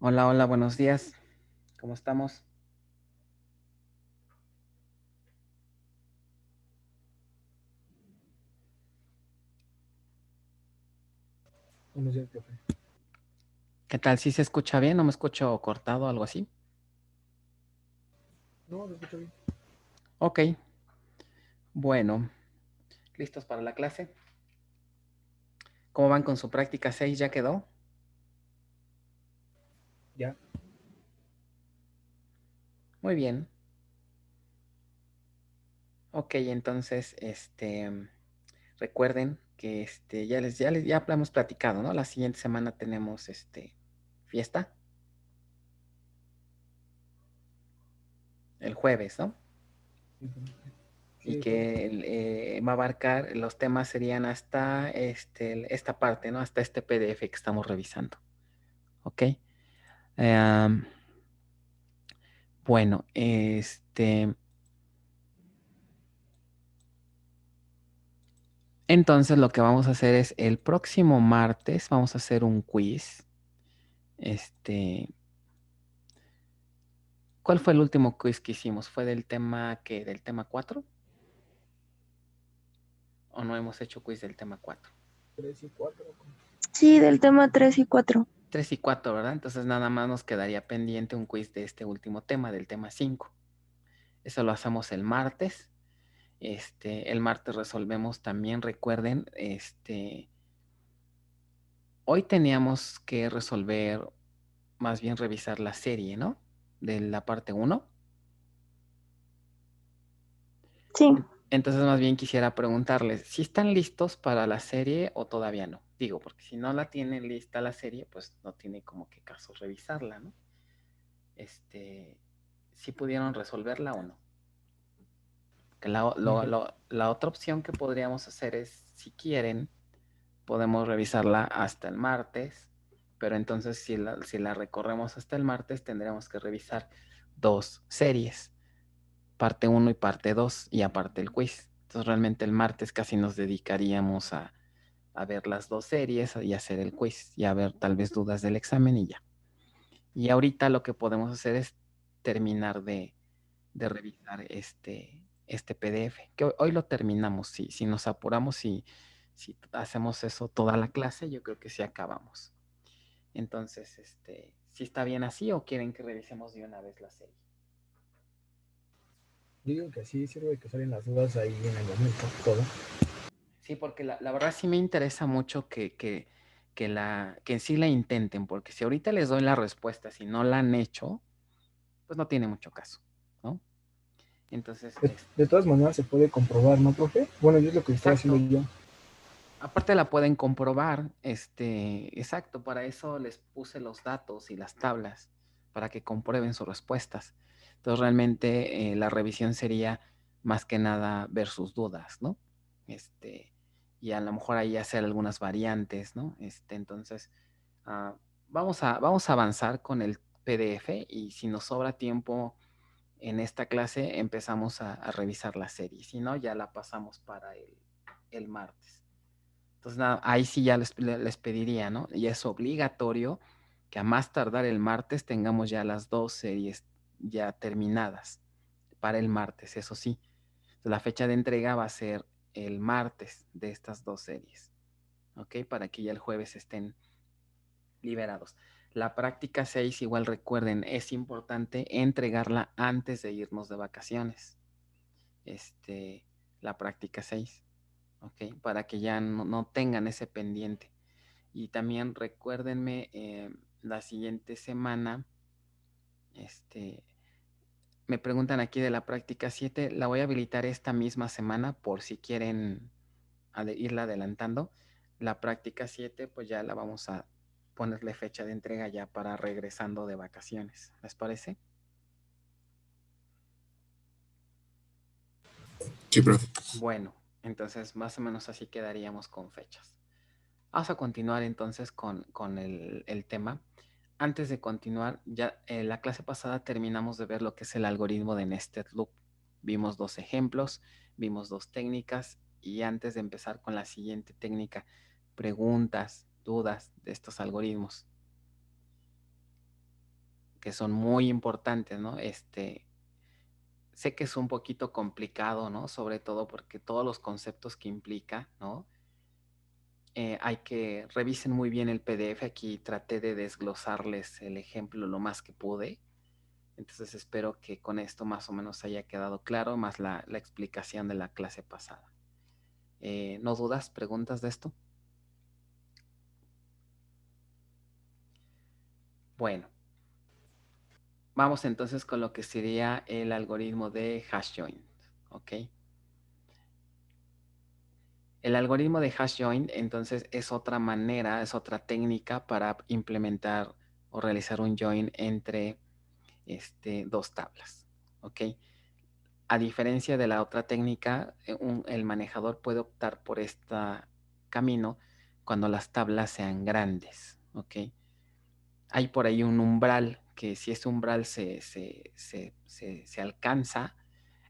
Hola, hola, buenos días. ¿Cómo estamos? Buenos días, profe. ¿Qué tal? ¿Sí se escucha bien? ¿No me escucho cortado o algo así? No, lo escucho bien. Ok, bueno, ¿listos para la clase? ¿Cómo van con su práctica 6? ¿Ya quedó? Ya. Muy bien. Ok, entonces, recuerden que ya hemos platicado, ¿no? La siguiente semana tenemos fiesta, el jueves, ¿no? Y Sí, jueves. que va a abarcar, los temas serían hasta esta parte, ¿no? Hasta este PDF que estamos revisando. ¿Ok? Em, bueno, entonces lo que vamos a hacer es el próximo martes vamos a hacer un quiz. Este, ¿Cuál fue el último quiz que hicimos? ¿Fue del tema qué? ¿Del tema 4? ¿O no hemos hecho quiz del tema 4? 3 y 4. Sí, del tema 3 y 4. 3 y 4, ¿verdad? Entonces nada más nos quedaría pendiente un quiz de este último tema, del tema 5. Eso lo hacemos el martes. El martes resolvemos también, recuerden, hoy teníamos que resolver, más bien revisar la serie, ¿no? De la parte 1. Sí, Entonces, más bien quisiera preguntarles si están listos para la serie o todavía no. Digo, porque si no la tienen lista la serie, pues no tiene como que caso revisarla, ¿no? Si pudieron resolverla o no. Que la otra opción que podríamos hacer es, si quieren, podemos revisarla hasta el martes, pero entonces si la recorremos hasta el martes, tendremos que revisar dos series, parte 1 y parte 2, y aparte el quiz. Entonces realmente el martes casi nos dedicaríamos a ver las dos series y hacer el quiz y a ver tal vez dudas del examen y ya. Y ahorita lo que podemos hacer es terminar de revisar este PDF, que hoy lo terminamos. Si nos apuramos y si hacemos eso toda la clase, yo creo que sí acabamos. Entonces, ¿sí está bien así o quieren que revisemos de una vez la serie? Yo digo que así sirve que salen las dudas ahí en el momento, todo. Sí, porque la verdad sí me interesa mucho que en sí la intenten, porque si ahorita les doy la respuesta, si no la han hecho, pues no tiene mucho caso, ¿no? Entonces, De todas maneras se puede comprobar, ¿no, profe? Bueno, yo es lo que estoy haciendo exacto. yo. Aparte la pueden comprobar, exacto, para eso les puse los datos y las tablas, para que comprueben sus respuestas. Entonces realmente la revisión sería más que nada ver sus dudas, ¿no? Y a lo mejor ahí hacer algunas variantes, ¿no? Entonces, ah, vamos a avanzar con el PDF y si nos sobra tiempo en esta clase empezamos a revisar la serie, si no, ya la pasamos para el martes. Entonces, nada, ahí sí ya les pediría, ¿no? Y es obligatorio que a más tardar el martes tengamos ya las dos series ya terminadas para el martes, eso sí. Entonces, la fecha de entrega va a ser el martes de estas dos series, ¿ok? Para que ya el jueves estén liberados. La práctica 6, igual recuerden, es importante entregarla antes de irnos de vacaciones. La práctica 6, ¿ok? Para que ya no tengan ese pendiente. Y también recuérdenme, la siguiente semana, me preguntan aquí de la práctica 7, la voy a habilitar esta misma semana por si quieren irla adelantando. La práctica 7, pues ya la vamos a ponerle fecha de entrega ya para regresando de vacaciones. ¿Les parece? Sí, profe. Bueno, entonces más o menos así quedaríamos con fechas. Vamos a continuar entonces con el tema. Antes de continuar, ya en la clase pasada terminamos de ver lo que es el algoritmo de Nested Loop. Vimos dos ejemplos, vimos dos técnicas y antes de empezar con la siguiente técnica, preguntas, dudas de estos algoritmos. que son muy importantes, ¿no? Sé que es un poquito complicado, ¿no? Sobre todo porque todos los conceptos que implica, ¿no? Hay que revisen muy bien el PDF. Aquí traté de desglosarles el ejemplo lo más que pude. Entonces espero que con esto más o menos haya quedado claro, más la explicación de la clase pasada. ¿No dudas, preguntas de esto? Bueno, vamos entonces con lo que sería el algoritmo de hash join, ¿ok? El algoritmo de hash join entonces es otra manera, es otra técnica para implementar o realizar un join entre dos tablas, ¿ok? A diferencia de la otra técnica, el manejador puede optar por este camino cuando las tablas sean grandes, ¿ok? Hay por ahí un umbral que si ese umbral se alcanza,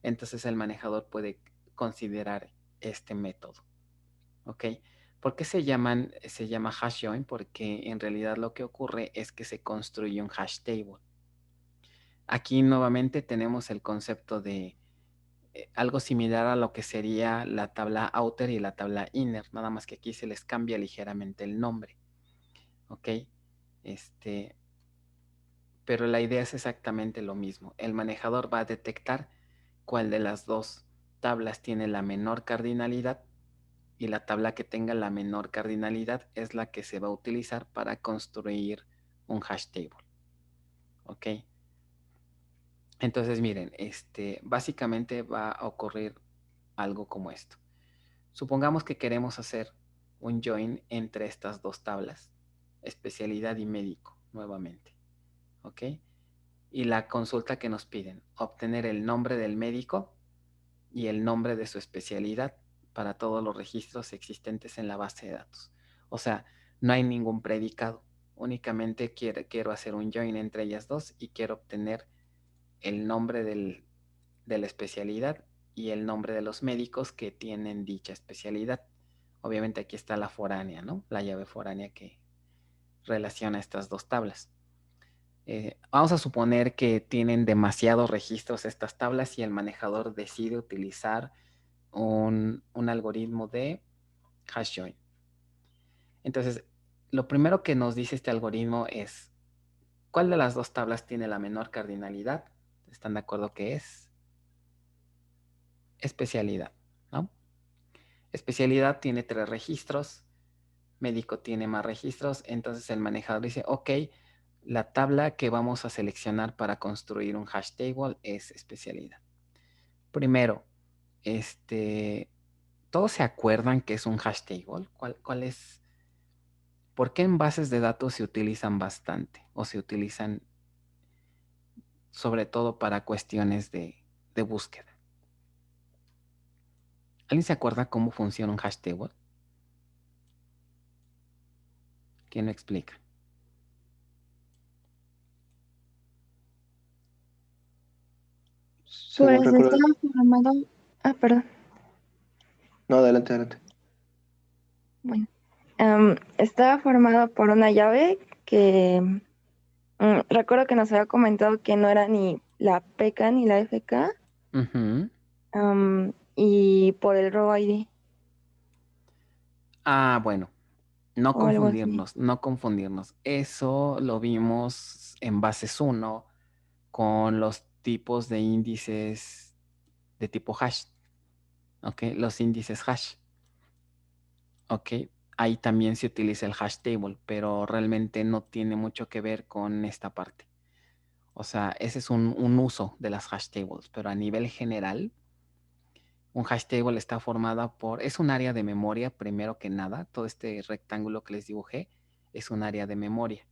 entonces el manejador puede considerar este método, ¿ok? ¿Por qué se llama hash join? Porque en realidad lo que ocurre es que se construye un hash table. Aquí nuevamente tenemos el concepto de algo similar a lo que sería la tabla outer y la tabla inner, nada más que aquí se les cambia ligeramente el nombre, ¿ok? Pero la idea es exactamente lo mismo. El manejador va a detectar cuál de las dos tablas tiene la menor cardinalidad y la tabla que tenga la menor cardinalidad es la que se va a utilizar para construir un hash table, ¿ok? Entonces miren, básicamente va a ocurrir algo como esto. Supongamos que queremos hacer un join entre estas dos tablas, especialidad y médico, nuevamente, ¿ok? Y la consulta que nos piden, obtener el nombre del médico y el nombre de su especialidad para todos los registros existentes en la base de datos. O sea, no hay ningún predicado, únicamente quiero hacer un join entre ellas dos y quiero obtener el nombre de la especialidad y el nombre de los médicos que tienen dicha especialidad. Obviamente aquí está la foránea, ¿no? La llave foránea que relaciona estas dos tablas. Vamos a suponer que tienen demasiados registros estas tablas y el manejador decide utilizar un algoritmo de hash join. Entonces, lo primero que nos dice este algoritmo es ¿cuál de las dos tablas tiene la menor cardinalidad? ¿Están de acuerdo que es? Especialidad, ¿no? Especialidad tiene 3 registros, médico tiene más registros, entonces el manejador dice, ok, la tabla que vamos a seleccionar para construir un hash table es especialidad. Primero, ¿todos se acuerdan que es un hash table? ¿Cuál es? ¿Por qué en bases de datos se utilizan bastante o se utilizan sobre todo para cuestiones de búsqueda? ¿Alguien se acuerda cómo funciona un hash table? ¿Quién lo explica? Según Pues recuerdo. estaba formado. Perdón. No, adelante, adelante. Bueno. Estaba formado por una llave que recuerdo que nos había comentado que no era ni la PK ni la FK, Ujú. y por el row ID Bueno, no o algo así. confundirnos, no confundirnos. Eso lo vimos en bases 1 con los tipos de índices de tipo hash, ¿ok? Los índices hash, ¿ok? Ahí también se utiliza el hash table, pero realmente no tiene mucho que ver con esta parte. O sea, ese es un uso de las hash tables, pero a nivel general, un hash table está formada es un área de memoria, primero que nada. Todo este rectángulo que les dibujé es un área de memoria.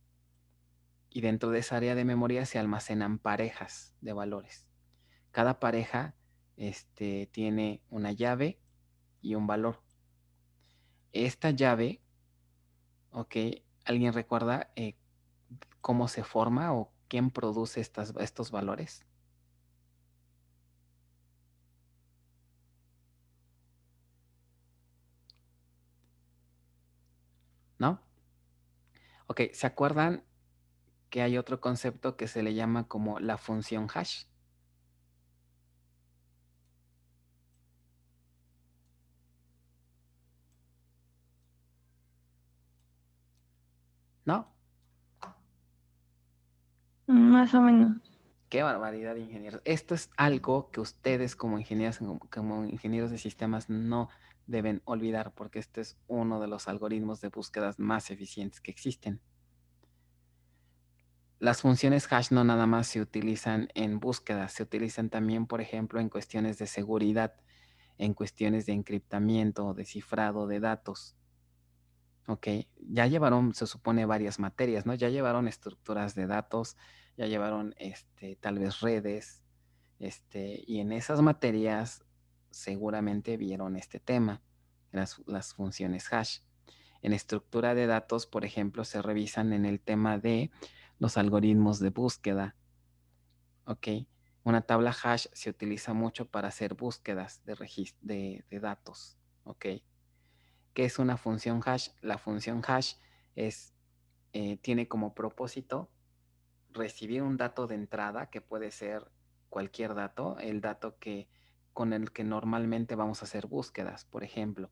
Y dentro de esa área de memoria se almacenan parejas de valores. Cada pareja tiene una llave y un valor. Esta llave, ¿ok? ¿Alguien recuerda cómo se forma o quién produce estos valores? ¿No? Ok, ¿se acuerdan que hay otro concepto que se le llama como la función hash. ¿No? Más o menos. Qué barbaridad, ingenieros. Esto es algo que ustedes como ingenieros de sistemas no deben olvidar, porque este es uno de los algoritmos de búsquedas más eficientes que existen. Las funciones hash no nada más se utilizan en búsquedas, se utilizan también, por ejemplo, en cuestiones de seguridad, en cuestiones de encriptamiento, de cifrado de datos. Ok, ya llevaron, se supone, varias materias, ¿no? Ya llevaron estructuras de datos, ya llevaron tal vez redes, y en esas materias seguramente vieron este tema, las funciones hash. En estructura de datos, por ejemplo, se revisan en el tema de los algoritmos de búsqueda. Ok, una tabla hash se utiliza mucho para hacer búsquedas de datos. Ok, ¿qué es una función hash? La función hash tiene como propósito recibir un dato de entrada que puede ser cualquier dato, el dato con el que normalmente vamos a hacer búsquedas. Por ejemplo,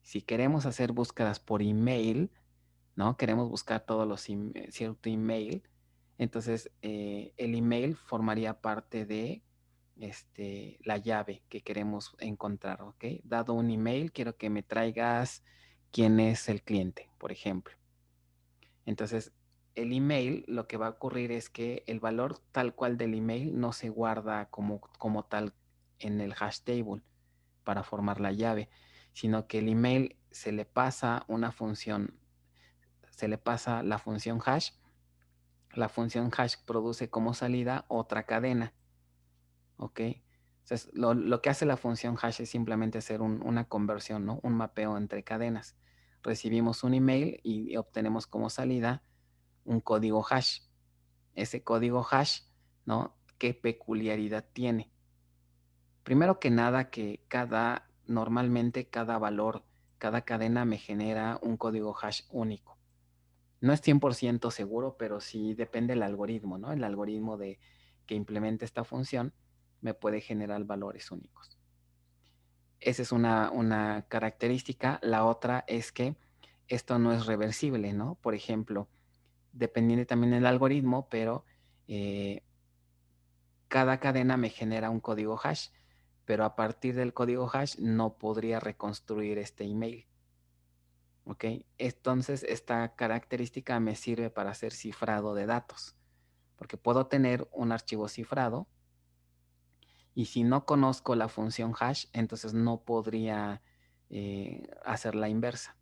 si queremos hacer búsquedas por email, ¿no? Queremos buscar todos los cierto email, entonces el email formaría parte de la llave que queremos encontrar, ¿ok? Dado un email, quiero que me traigas quién es el cliente, por ejemplo. Entonces, el email, lo que va a ocurrir es que el valor tal cual del email no se guarda como tal en el hash table para formar la llave, sino que el email se le pasa una función, se le pasa la función hash. La función hash produce como salida otra cadena, ¿ok? Entonces, lo que hace la función hash es simplemente hacer una conversión, ¿no? Un mapeo entre cadenas. Recibimos un email y obtenemos como salida un código hash. Ese código hash, ¿no? ¿Qué peculiaridad tiene? Primero que nada, que normalmente cada valor, cada cadena me genera un código hash único. No es 100% seguro, pero sí depende del algoritmo, ¿no? El algoritmo que implementa esta función me puede generar valores únicos. Esa es una característica. La otra es que esto no es reversible, ¿no? Por ejemplo, dependiendo también del algoritmo, pero cada cadena me genera un código hash, pero a partir del código hash no podría reconstruir este email. ¿Ok? Entonces, esta característica me sirve para hacer cifrado de datos, porque puedo tener un archivo cifrado y si no conozco la función hash, entonces no podría hacer la inversa.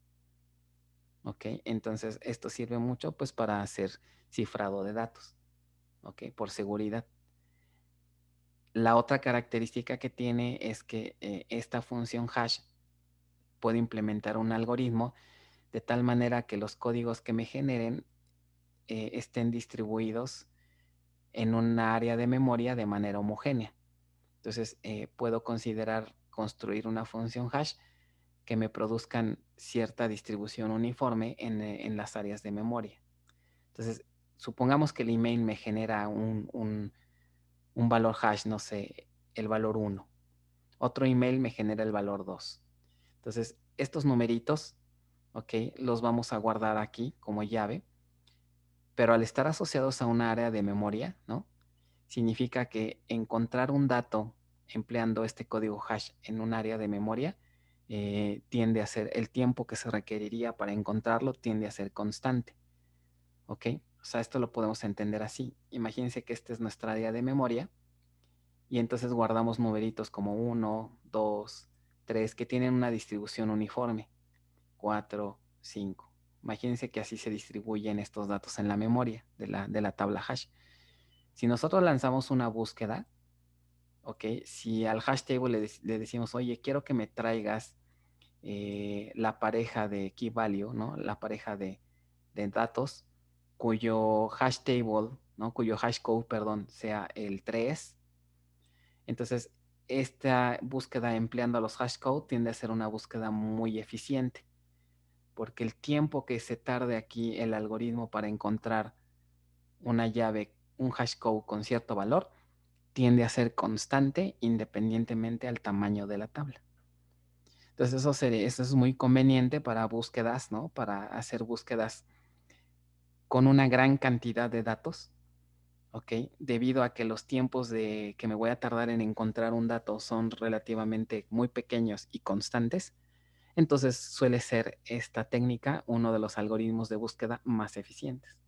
¿Ok? Entonces, esto sirve mucho pues para hacer cifrado de datos. ¿Ok? Por seguridad. La otra característica que tiene es que esta función hash puede implementar un algoritmo de tal manera que los códigos que me generen estén distribuidos en una área de memoria de manera homogénea. Entonces, puedo considerar construir una función hash que me produzcan cierta distribución uniforme en las áreas de memoria. Entonces, supongamos que el email me genera un valor hash, no sé, el valor 1. Otro email me genera el valor 2. Entonces, estos numeritos, ¿ok? Los vamos a guardar aquí como llave, pero al estar asociados a una área de memoria, ¿no? Significa que encontrar un dato empleando este código hash en un área de memoria tiende a ser, el tiempo que se requeriría para encontrarlo tiende a ser constante, ¿ok? O sea, esto lo podemos entender así. Imagínense que esta es nuestra área de memoria y entonces guardamos numeritos como 1, 2, 3 que tienen una distribución uniforme, 4, 5. Imagínense que así se distribuyen estos datos en la memoria de la tabla hash. Si nosotros lanzamos una búsqueda, ¿ok? Si al hash table le decimos, oye, quiero que me traigas la pareja de key value, ¿no? La pareja de datos cuyo hash table, ¿no? Cuyo hash code, perdón, sea el 3. Entonces, esta búsqueda empleando los hash code tiende a ser una búsqueda muy eficiente, porque el tiempo que se tarde aquí el algoritmo para encontrar una llave, un hash code con cierto valor, tiende a ser constante independientemente al tamaño de la tabla. Entonces eso es muy conveniente para búsquedas, ¿no? Para hacer búsquedas con una gran cantidad de datos, ¿ok? Debido a que los tiempos de que me voy a tardar en encontrar un dato son relativamente muy pequeños y constantes, entonces suele ser esta técnica uno de los algoritmos de búsqueda más eficientes.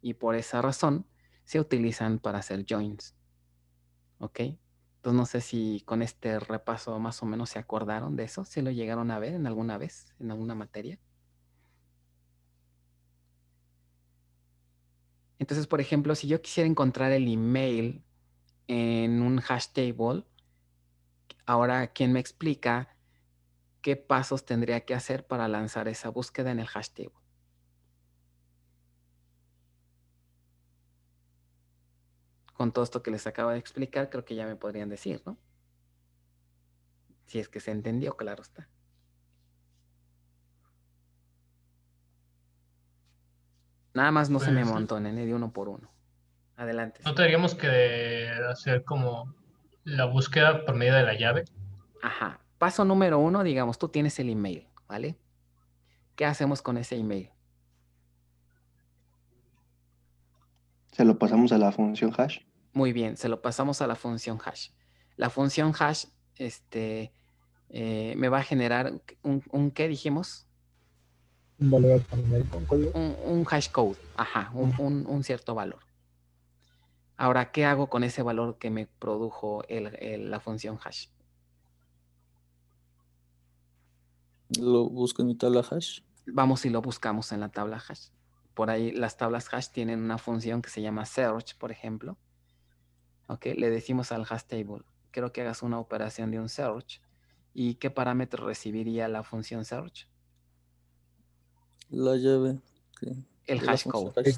Y por esa razón se utilizan para hacer joins, ¿ok? Entonces no sé si con este repaso más o menos se acordaron de eso, si lo llegaron a ver en alguna vez, en alguna materia. Entonces, por ejemplo, si yo quisiera encontrar el email en un hash table, ahora, ¿quién me explica qué pasos tendría que hacer para lanzar esa búsqueda en el hash table? Con todo esto que les acabo de explicar, creo que ya me podrían decir, ¿no? Si es que se entendió, claro está. Nada más no se me Pues amontonen, de uno por uno. Adelante. no Sí. tendríamos que hacer como la búsqueda por medio de la llave. Ajá. Paso número 1, digamos, tú tienes el email, ¿vale? ¿Qué hacemos con ese email? Se lo pasamos a la función hash. Muy bien, se lo pasamos a la función hash. La función hash me va a generar un ¿qué dijimos? Un valor alfanumérico, un código. Un hash code, ajá, un cierto valor. Ahora, ¿qué hago con ese valor que me produjo la función hash? Lo busco en mi tabla hash. Vamos y lo buscamos en la tabla hash. Por ahí las tablas hash tienen una función que se llama search, por ejemplo. ¿Ok? Le decimos al hash table, quiero que hagas una operación de un search. ¿Y qué parámetro recibiría la función search? La llave. El De la hash función code. hash.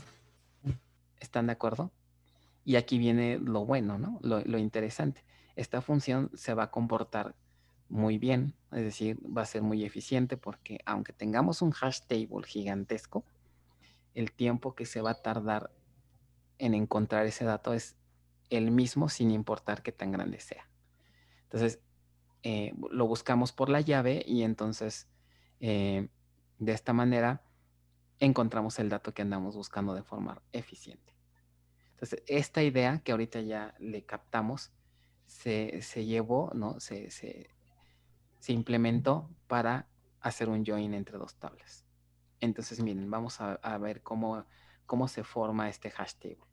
¿Están de acuerdo? Y aquí viene lo bueno, ¿no? Lo interesante. Esta función se va a comportar muy bien, es decir, va a ser muy eficiente porque aunque tengamos un hash table gigantesco, el tiempo que se va a tardar en encontrar ese dato es el mismo sin importar qué tan grande sea. Entonces, lo buscamos por la llave y entonces de esta manera encontramos el dato que andamos buscando de forma eficiente. Entonces, esta idea que ahorita ya le captamos se llevó, ¿no? Se implementó para hacer un join entre dos tablas. Entonces, miren, vamos a ver cómo se forma este hash table.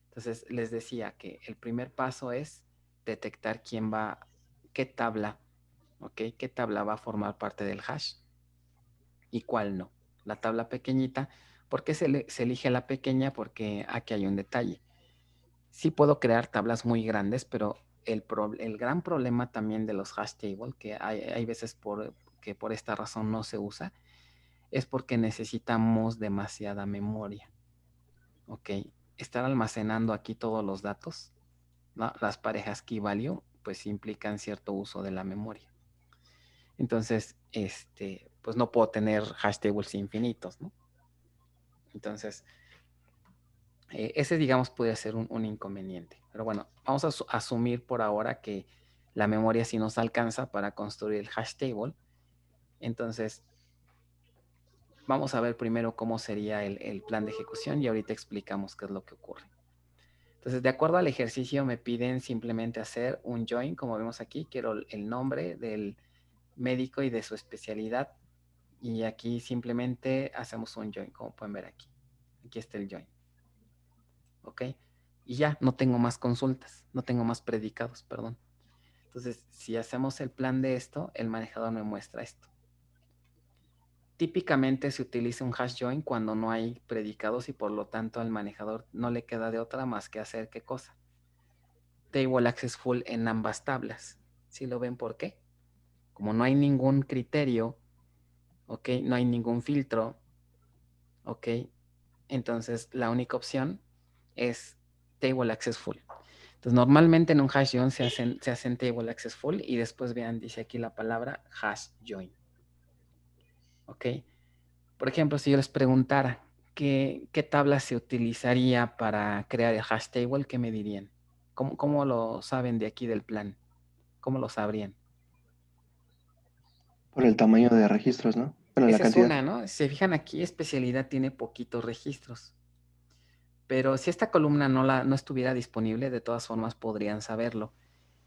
Entonces, les decía que el primer paso es detectar qué tabla, ¿ok? ¿Qué tabla va a formar parte del hash y cuál no? La tabla pequeñita. ¿Por qué se elige la pequeña? Porque aquí hay un detalle. Sí puedo crear tablas muy grandes, pero el gran problema también de los hash table, que hay veces que por esta razón no se usa, es porque necesitamos demasiada memoria. ¿Ok? Estar almacenando aquí todos los datos, ¿no? Las parejas key value, pues implican cierto uso de la memoria. Entonces, pues no puedo tener hash tables infinitos, ¿no? Entonces, ese, digamos, podría ser un inconveniente. Pero bueno, vamos a asumir por ahora que la memoria sí nos alcanza para construir el hash table. Entonces, vamos a ver primero cómo sería el plan de ejecución y ahorita explicamos qué es lo que ocurre. Entonces, de acuerdo al ejercicio, me piden simplemente hacer un join, como vemos aquí. Quiero el nombre del médico y de su especialidad. Y aquí simplemente hacemos un join, como pueden ver aquí. Aquí está el join. ¿Ok? Y ya, no tengo más consultas, no tengo más predicados, perdón. Entonces, si hacemos el plan de esto, el manejador me muestra esto. Típicamente se utiliza un hash join cuando no hay predicados y por lo tanto al manejador no le queda de otra más que hacer ¿qué cosa? Table access full en ambas tablas. ¿Sí lo ven por qué? Como no hay ningún criterio, ¿ok? No hay ningún filtro, ¿ok? Entonces la única opción es table access full. Entonces normalmente en un hash join se hacen table access full y después vean, dice aquí la palabra hash join. ¿Ok? Por ejemplo, si yo les preguntara ¿qué tabla se utilizaría para crear el hash table? ¿Qué me dirían? ¿Cómo lo saben de aquí del plan? ¿Cómo lo sabrían? Por el tamaño de registros, ¿no? Bueno, la Esa es cantidad. una, ¿no? Si se fijan aquí, especialidad tiene poquitos registros. Pero si esta columna no estuviera disponible, de todas formas podrían saberlo.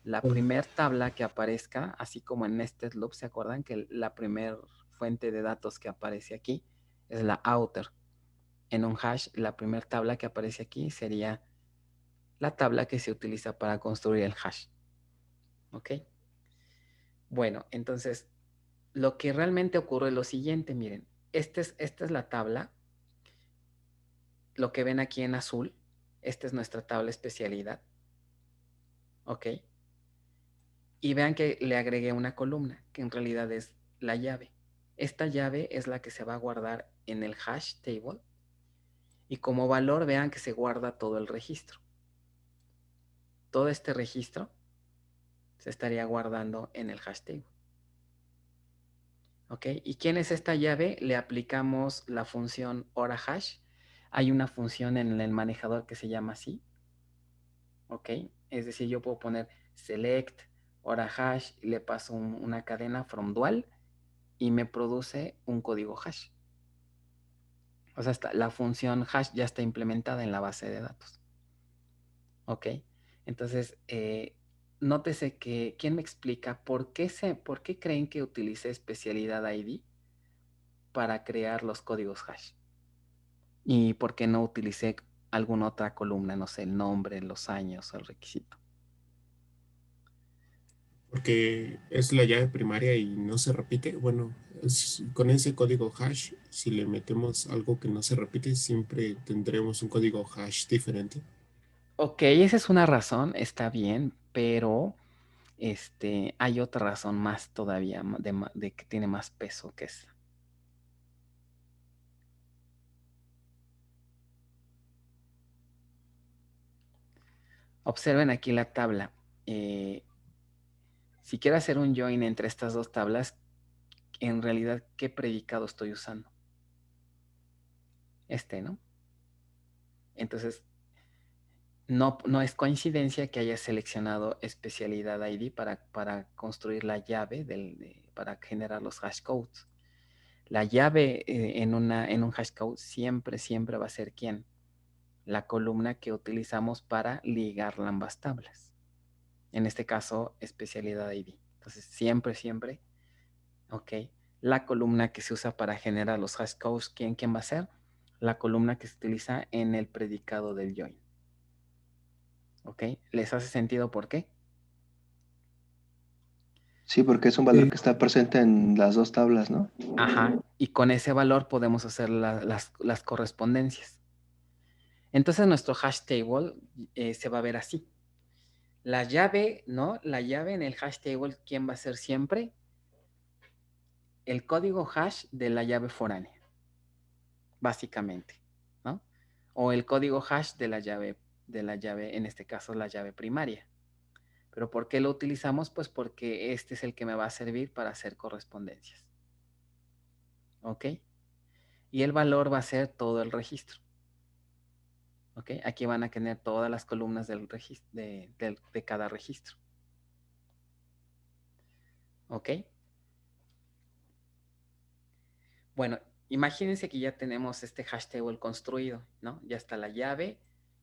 La primer tabla que aparezca, así como en nested loop, ¿se acuerdan que la primer fuente de datos que aparece aquí es la outer? En un hash, la primera tabla que aparece aquí sería la tabla que se utiliza para construir el hash. ¿Ok? Bueno, entonces, lo que realmente ocurre es lo siguiente, miren. Esta es la tabla. Lo que ven aquí en azul, esta es nuestra tabla especialidad. ¿Ok? Y vean que le agregué una columna, que en realidad es la llave. Esta llave es la que se va a guardar en el hash table. Y como valor, vean que se guarda todo el registro. Todo este registro se estaría guardando en el hash table. ¿Ok? ¿Y quién es esta llave? Le aplicamos la función hora hash. Hay una función en el manejador que se llama así. ¿Ok? Es decir, yo puedo poner select hora hash y le paso una cadena from dual y me produce un código hash. O sea, la función hash ya está implementada en la base de datos. ¿Ok? Entonces, nótese que, ¿quién me explica por qué creen que utilicé especialidad ID para crear los códigos hash? ¿Y por qué no utilicé alguna otra columna? No sé, el nombre, los años, el requisito. Porque es la llave primaria y no se repite. Bueno, con ese código hash, si le metemos algo que no se repite, siempre tendremos un código hash diferente. Ok, esa es una razón, está bien, pero hay otra razón más todavía, de que tiene más peso que esa. Observen aquí la tabla. Si quiero hacer un join entre estas dos tablas, en realidad, ¿qué predicado estoy usando? ¿No? Entonces, no es coincidencia que haya seleccionado especialidad ID para construir la llave para generar los hash codes. La llave en un hash code siempre va a ser ¿quién? La columna que utilizamos para ligar ambas tablas. En este caso, especialidad ID. Entonces, siempre, ok. La columna que se usa para generar los hash codes, ¿quién va a ser? La columna que se utiliza en el predicado del join. ¿Ok? ¿Les hace sentido por qué? Sí, porque es un valor que está presente en las dos tablas, ¿no? Ajá. Y con ese valor podemos hacer las correspondencias. Entonces nuestro hash table se va a ver así. La llave, ¿no? La llave en el hash table, ¿quién va a ser siempre? El código hash de la llave foránea, básicamente, ¿no? O el código hash de la llave, en este caso la llave primaria. ¿Pero por qué lo utilizamos? Pues porque este es el que me va a servir para hacer correspondencias. ¿Ok? Y el valor va a ser todo el registro. ¿Ok? Aquí van a tener todas las columnas del registro, de cada registro. ¿Ok? Bueno, imagínense que ya tenemos este hash table construido, ¿no? Ya está la llave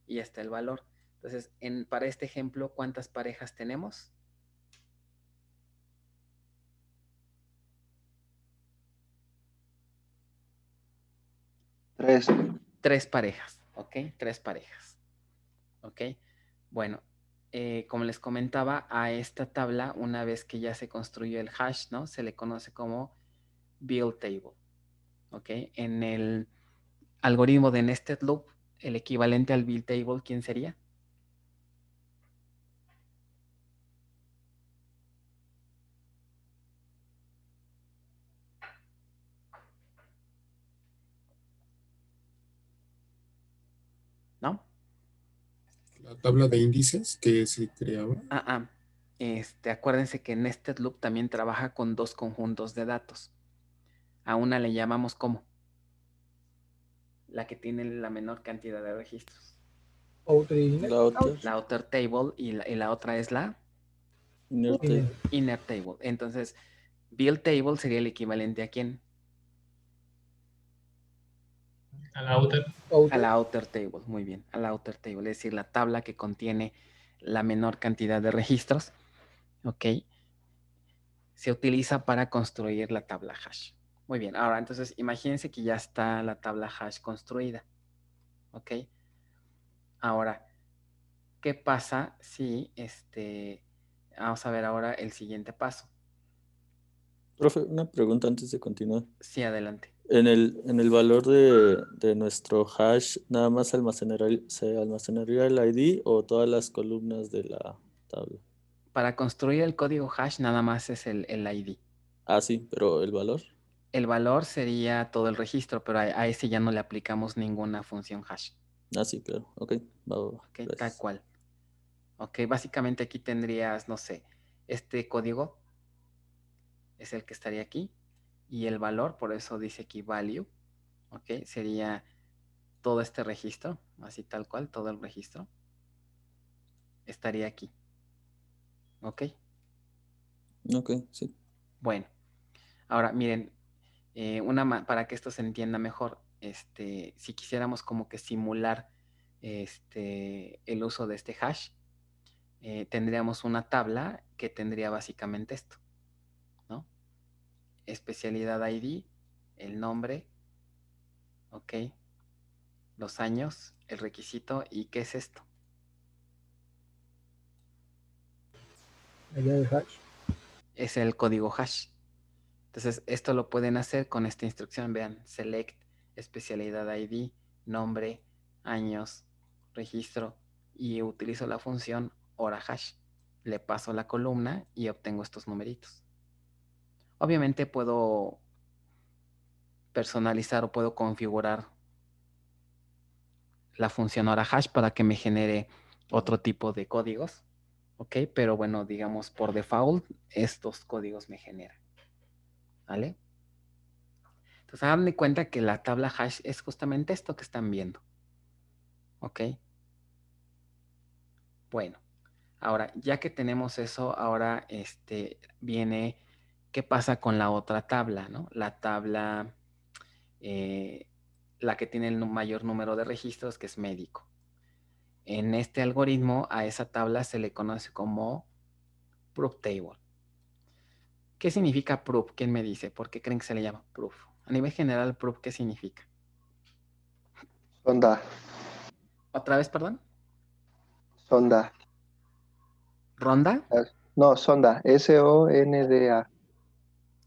y ya está el valor. Entonces, para este ejemplo, ¿cuántas parejas tenemos? Tres. 3 parejas, ¿ok? 3 parejas, ¿ok? Bueno, como les comentaba, a esta tabla, una vez que ya se construyó el hash, ¿no? Se le conoce como build table, ¿ok? En el algoritmo de nested loop, el equivalente al build table, ¿quién sería? ¿No? La tabla de índices que se creaba. Acuérdense que nested loop también trabaja con dos conjuntos de datos. A una le llamamos ¿cómo? la que tiene la menor cantidad de registros. Outer y inner. La outer, La outer table y la otra es la inner table. inner table. Entonces, build table sería el equivalente a quién? A la outer. A la outer table, muy bien, a la outer table, es decir, la tabla que contiene la menor cantidad de registros, ¿ok? Se utiliza para construir la tabla hash. Muy bien, ahora entonces imagínense que ya está la tabla hash construida, ¿ok? Ahora, ¿qué pasa si vamos a ver ahora el siguiente paso? Profe, una pregunta antes de continuar. Sí, adelante. En el valor de nuestro hash, ¿nada más se almacenaría el ID o todas las columnas de la tabla? Para construir el código hash nada más es el ID. Ah, sí, pero el valor. El valor sería todo el registro, pero a ese ya no le aplicamos ninguna función hash. Ah, sí, claro. Ok, va. Ok, tal Gracias. cual. Ok, básicamente aquí tendrías, no sé, este código es el que estaría aquí y el valor, por eso dice aquí value, ok, sería todo este registro, así tal cual, todo el registro estaría aquí. Ok, Ok, sí. bueno, ahora miren, para que esto se entienda mejor, si quisiéramos como que simular el uso de este hash, tendríamos una tabla que tendría básicamente esto, ¿no? Especialidad ID, el nombre, ok, los años, el requisito y ¿qué es esto? La llave hash. Es el código hash. Entonces, esto lo pueden hacer con esta instrucción. Vean, select, especialidad ID, nombre, años, registro y utilizo la función hora hash. Le paso la columna y obtengo estos numeritos. Obviamente puedo personalizar o puedo configurar la función hora hash para que me genere otro tipo de códigos. Ok, pero bueno, digamos por default, estos códigos me generan. ¿Vale? Entonces, hagan de cuenta que la tabla hash es justamente esto que están viendo. ¿Ok? Bueno, ahora, ya que tenemos eso, ahora viene, ¿qué pasa con la otra tabla, ¿no? La tabla, la que tiene el mayor número de registros, que es médico. En este algoritmo, a esa tabla se le conoce como proof table. ¿Qué significa proof? ¿Quién me dice? ¿Por qué creen que se le llama proof? A nivel general, proof, ¿qué significa? Sonda. ¿Otra vez, perdón? Sonda. ¿Ronda? No, sonda. SONDA.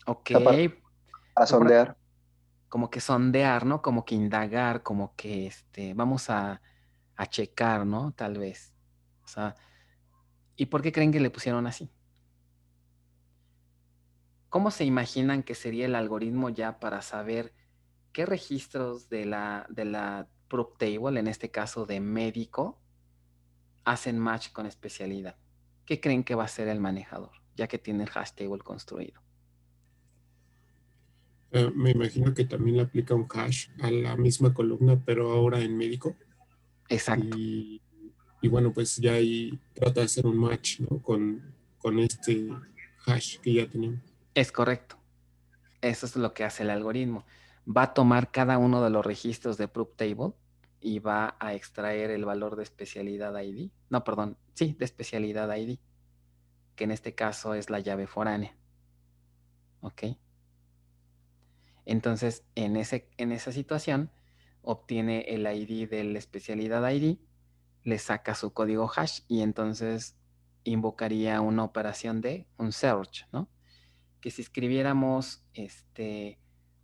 Ok. O sea, para sondear. Como que sondear, ¿no? Como que indagar, como que vamos a checar, ¿no? Tal vez. O sea, ¿y por qué creen que le pusieron así? ¿Cómo se imaginan que sería el algoritmo ya para saber qué registros de la proof table, en este caso de médico, hacen match con especialidad? ¿Qué creen que va a ser el manejador, ya que tiene el hash table construido? Me imagino que también le aplica un hash a la misma columna, pero ahora en médico. Exacto. Y bueno, pues ya ahí trata de hacer un match, ¿no? Con este hash que ya tenemos. Es correcto. Eso es lo que hace el algoritmo. Va a tomar cada uno de los registros de proof table y va a extraer el valor de especialidad ID. No, perdón, sí, de especialidad ID, que en este caso es la llave foránea. ¿Ok? Entonces, en esa situación, obtiene el ID de la especialidad ID, le saca su código hash y entonces invocaría una operación de un search, ¿no? Que si escribiéramos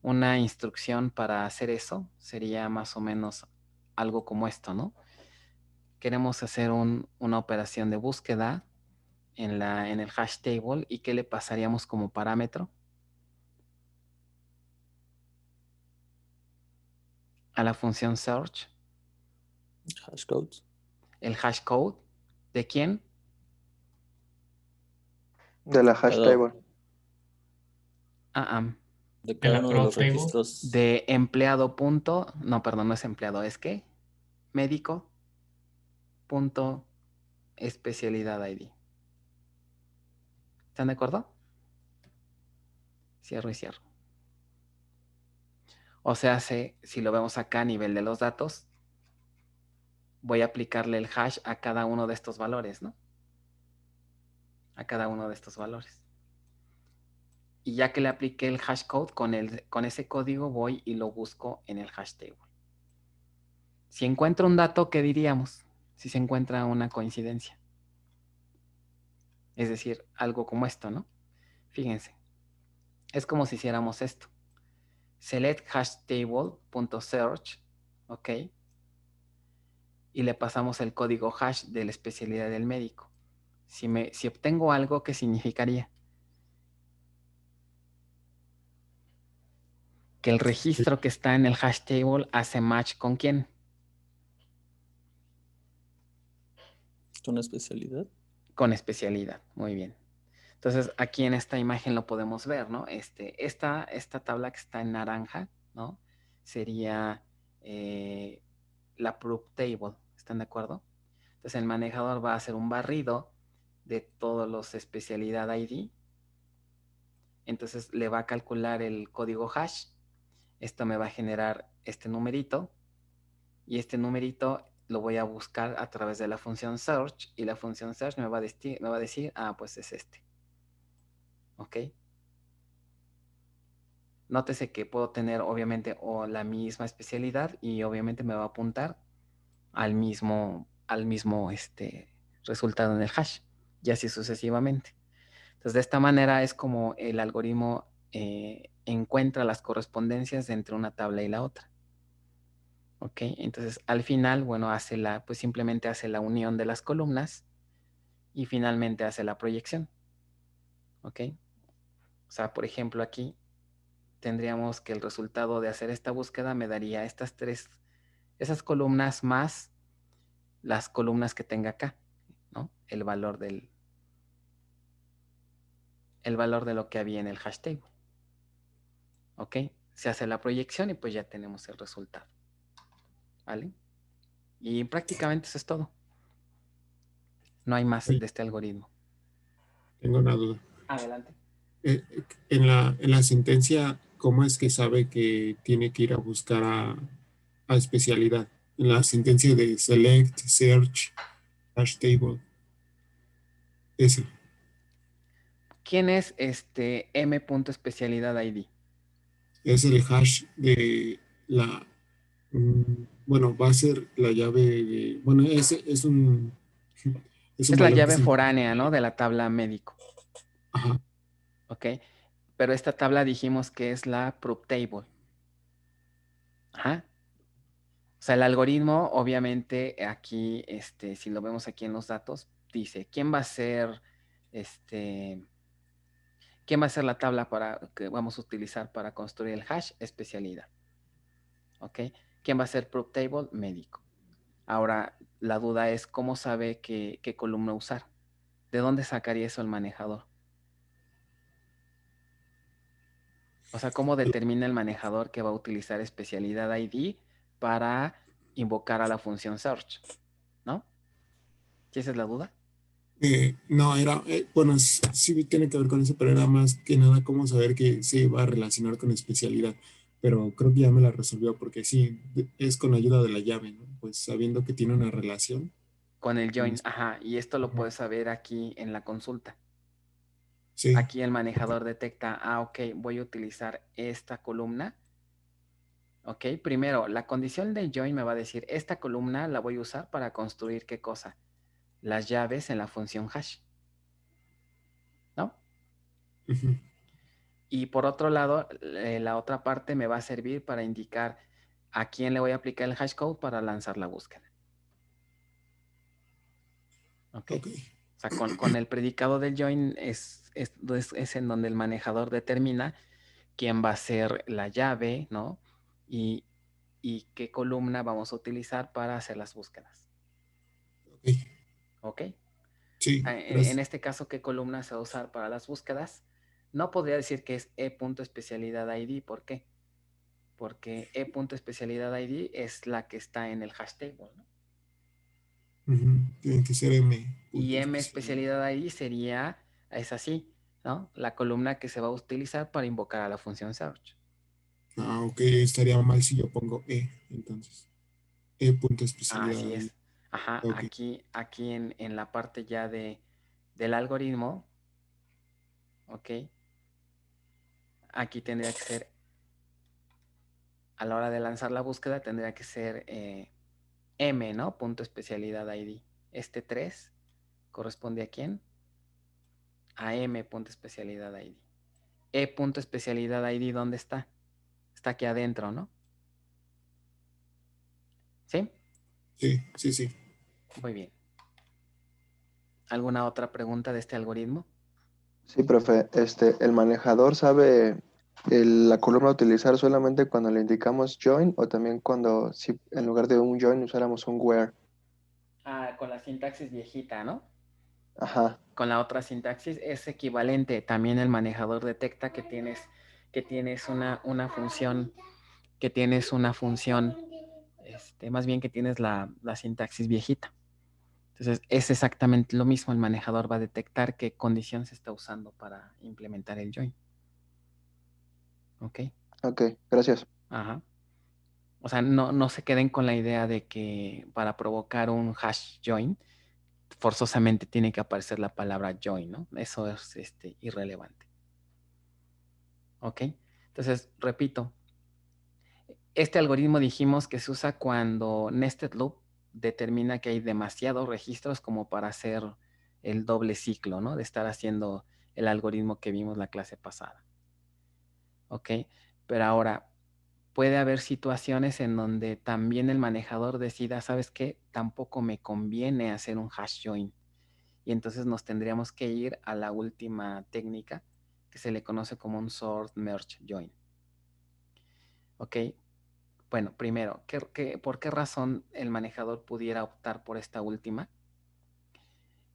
una instrucción para hacer eso, sería más o menos algo como esto, ¿no? Queremos hacer una operación de búsqueda en el hash table y ¿qué le pasaríamos como parámetro? A la función search. Hash codes. El hash code. ¿De quién? De la hash Cada- table. Ah, De de cada la uno de Pro los Table. registros. De empleado punto, no, perdón, no es empleado, es que médico punto especialidad ID. ¿Están de acuerdo? Cierro y cierro. O sea, si lo vemos acá a nivel de los datos, voy a aplicarle el hash a cada uno de estos valores, ¿no? A cada uno de estos valores. Y ya que le apliqué el hash code, con ese código voy y lo busco en el hash table. Si encuentro un dato, ¿qué diríamos? Si se encuentra una coincidencia. Es decir, algo como esto, ¿no? Fíjense. Es como si hiciéramos esto. Select hashtable.search, ¿ok? Y le pasamos el código hash de la especialidad del médico. Si obtengo algo, ¿qué significaría? Que el registro que está en el hash table hace match ¿con quién? ¿Con especialidad? Con especialidad, muy bien. Entonces, aquí en esta imagen lo podemos ver, ¿no? Esta tabla que está en naranja, ¿no? Sería la proof table, ¿están de acuerdo? Entonces, el manejador va a hacer un barrido de todos los especialidad ID. Entonces, le va a calcular el código hash. Esto me va a generar este numerito. Y este numerito lo voy a buscar a través de la función search. Y la función search me va a decir, ah, pues es este. ¿Ok? Nótese que puedo tener obviamente o la misma especialidad y obviamente me va a apuntar al mismo resultado en el hash y así sucesivamente. Entonces de esta manera es como el algoritmo encuentra las correspondencias entre una tabla y la otra. ¿Ok? Entonces al final, bueno, pues simplemente hace la unión de las columnas y finalmente hace la proyección. ¿Ok? O sea, por ejemplo aquí tendríamos que el resultado de hacer esta búsqueda me daría esas columnas más las columnas que tenga acá, ¿no? El valor de lo que había en el hash table. ¿Ok? Se hace la proyección y pues ya tenemos el resultado. ¿Vale? Y prácticamente eso es todo. No hay más Oye, de este algoritmo. tengo una duda. Adelante. En la sentencia, ¿cómo es que sabe que tiene que ir a buscar a especialidad? En la sentencia de select, search, hash table, ese. ¿Quién es M.especialidad ID? Es el hash de la, bueno, va a ser la llave de, bueno, ese es un Es la valor que llave se foránea, ¿no? intercambia. De la tabla médico. Ajá, ¿Ok? Pero esta tabla dijimos que es la proof table. Ajá. O sea, el algoritmo, obviamente, aquí, si lo vemos aquí en los datos, dice quién va a ser, quién va a ser la tabla que vamos a utilizar para construir el hash especialidad. ¿Ok? ¿Quién va a ser proof table? Médico. Ahora, la duda es cómo sabe qué columna usar. ¿De dónde sacaría eso el manejador? O sea, ¿cómo determina el manejador que va a utilizar especialidad ID para invocar a la función search? ¿No? ¿Y esa es la duda? No, era, bueno, sí tiene que ver con eso, pero era más que nada cómo saber que se va a relacionar con especialidad. Pero creo que ya me la resolvió porque sí, es con ayuda de la llave, ¿no? Pues sabiendo que tiene una relación. Con el con join, ajá, y esto lo Ajá. puedes saber aquí en la consulta. Sí, Aquí el manejador detecta, ok, voy a utilizar esta columna. Ok, primero, la condición de join me va a decir, esta columna la voy a usar para construir ¿qué cosa? Las llaves en la función hash, ¿no? ujú, Y por otro lado, la otra parte me va a servir para indicar a quién le voy a aplicar el hash code para lanzar la búsqueda. ¿Ok? ok, O sea, con el predicado del join es en donde el manejador determina quién va a ser la llave, ¿no? Y qué columna vamos a utilizar para hacer las búsquedas. ok. ¿Ok? Sí, En gracias. este caso, ¿qué columna se va a usar para las búsquedas? No podría decir que es e.especialidad ID. ¿Por qué? Porque e.especialidad ID es la que está en el hash table, ¿no? Tiene que ser M. Y M especialidad. especialidad ID es así, ¿no? La columna que se va a utilizar para invocar a la función search. Ok, estaría mal si yo pongo E, entonces. E.especialidad Así ahí. es. Ajá, Ok, aquí en la parte ya del algoritmo, ¿ok? Aquí tendría que ser, a la hora de lanzar la búsqueda, tendría que ser M, ¿no? Punto especialidad ID. Este 3 corresponde a quién? A M punto especialidad ID. E punto especialidad ID, ¿dónde está? Está aquí adentro, ¿no? ¿Sí? sí. Muy bien. ¿Alguna otra pregunta de este algoritmo? Sí, profe, el manejador sabe la columna a utilizar solamente cuando le indicamos join o también cuando, si en lugar de un join usáramos un where. Ah, con la sintaxis viejita, ¿no? Ajá, Con la otra sintaxis es equivalente. También el manejador detecta que tienes una función, más bien que tienes la sintaxis viejita. Entonces, es exactamente lo mismo. El manejador va a detectar qué condición se está usando para implementar el join. ¿Ok? ok, gracias. Ajá. O sea, no se queden con la idea de que para provocar un hash join, forzosamente tiene que aparecer la palabra join, ¿no? Eso es irrelevante. ¿Ok? Entonces, repito, este algoritmo dijimos que se usa cuando Nested Loop determina que hay demasiados registros como para hacer el doble ciclo, ¿no? De estar haciendo el algoritmo que vimos la clase pasada. ¿Ok? Pero ahora, puede haber situaciones en donde también el manejador decida, ¿sabes qué? Tampoco me conviene hacer un hash join. Y entonces nos tendríamos que ir a la última técnica que se le conoce como un sort merge join. ¿Ok? Bueno, primero, ¿por qué razón el manejador pudiera optar por esta última?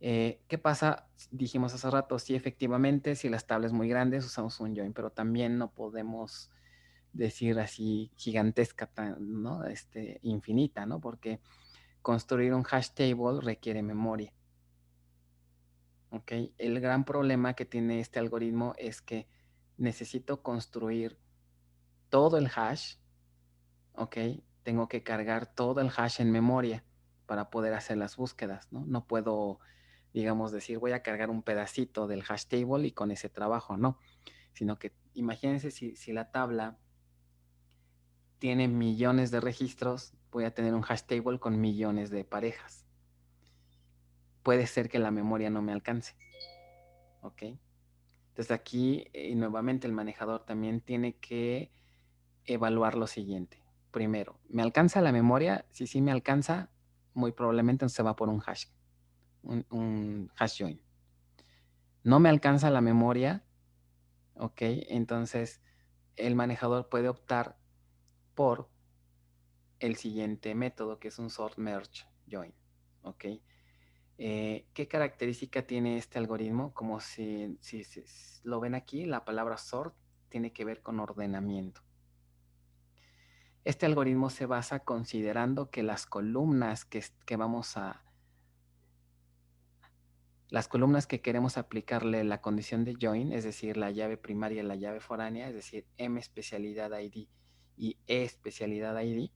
¿Qué pasa? Dijimos hace rato, sí, efectivamente, si las tablas muy grandes usamos un join, pero también no podemos decir así gigantesca, ¿no? Infinita, ¿no? Porque construir un hash table requiere memoria. ¿Ok? El gran problema que tiene este algoritmo es que necesito construir todo el hash, ¿ok? Tengo que cargar todo el hash en memoria para poder hacer las búsquedas, ¿no? No puedo, digamos, decir voy a cargar un pedacito del hash table y con ese trabajo, no. Sino que imagínense si la tabla tiene millones de registros, voy a tener un hash table con millones de parejas. Puede ser que la memoria no me alcance, ¿ok? Entonces aquí, nuevamente, el manejador también tiene que evaluar lo siguiente. Primero, ¿me alcanza la memoria? Si sí me alcanza, muy probablemente se va por un hash, un hash join. No me alcanza la memoria, ¿ok? Entonces, el manejador puede optar por el siguiente método, que es un sort merge join, ¿ok? ¿Qué característica tiene este algoritmo? Como si lo ven aquí, la palabra sort tiene que ver con ordenamiento. Este algoritmo se basa considerando que las columnas las columnas que queremos aplicarle la condición de join, es decir, la llave primaria y la llave foránea, es decir, M especialidad ID y E especialidad ID,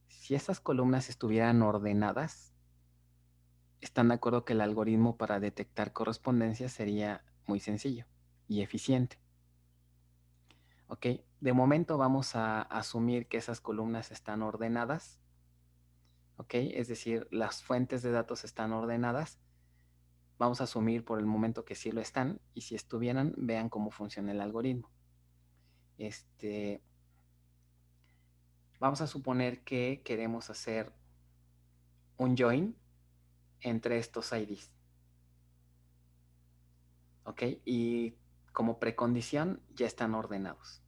si esas columnas estuvieran ordenadas, están de acuerdo que el algoritmo para detectar correspondencia sería muy sencillo y eficiente. ¿Ok? De momento vamos a asumir que esas columnas están ordenadas. ¿Ok? Es decir, las fuentes de datos están ordenadas. Vamos a asumir por el momento que sí lo están, y si estuvieran, vean cómo funciona el algoritmo. Vamos a suponer que queremos hacer un join entre estos IDs. ¿Ok? Y como precondición ya están ordenados.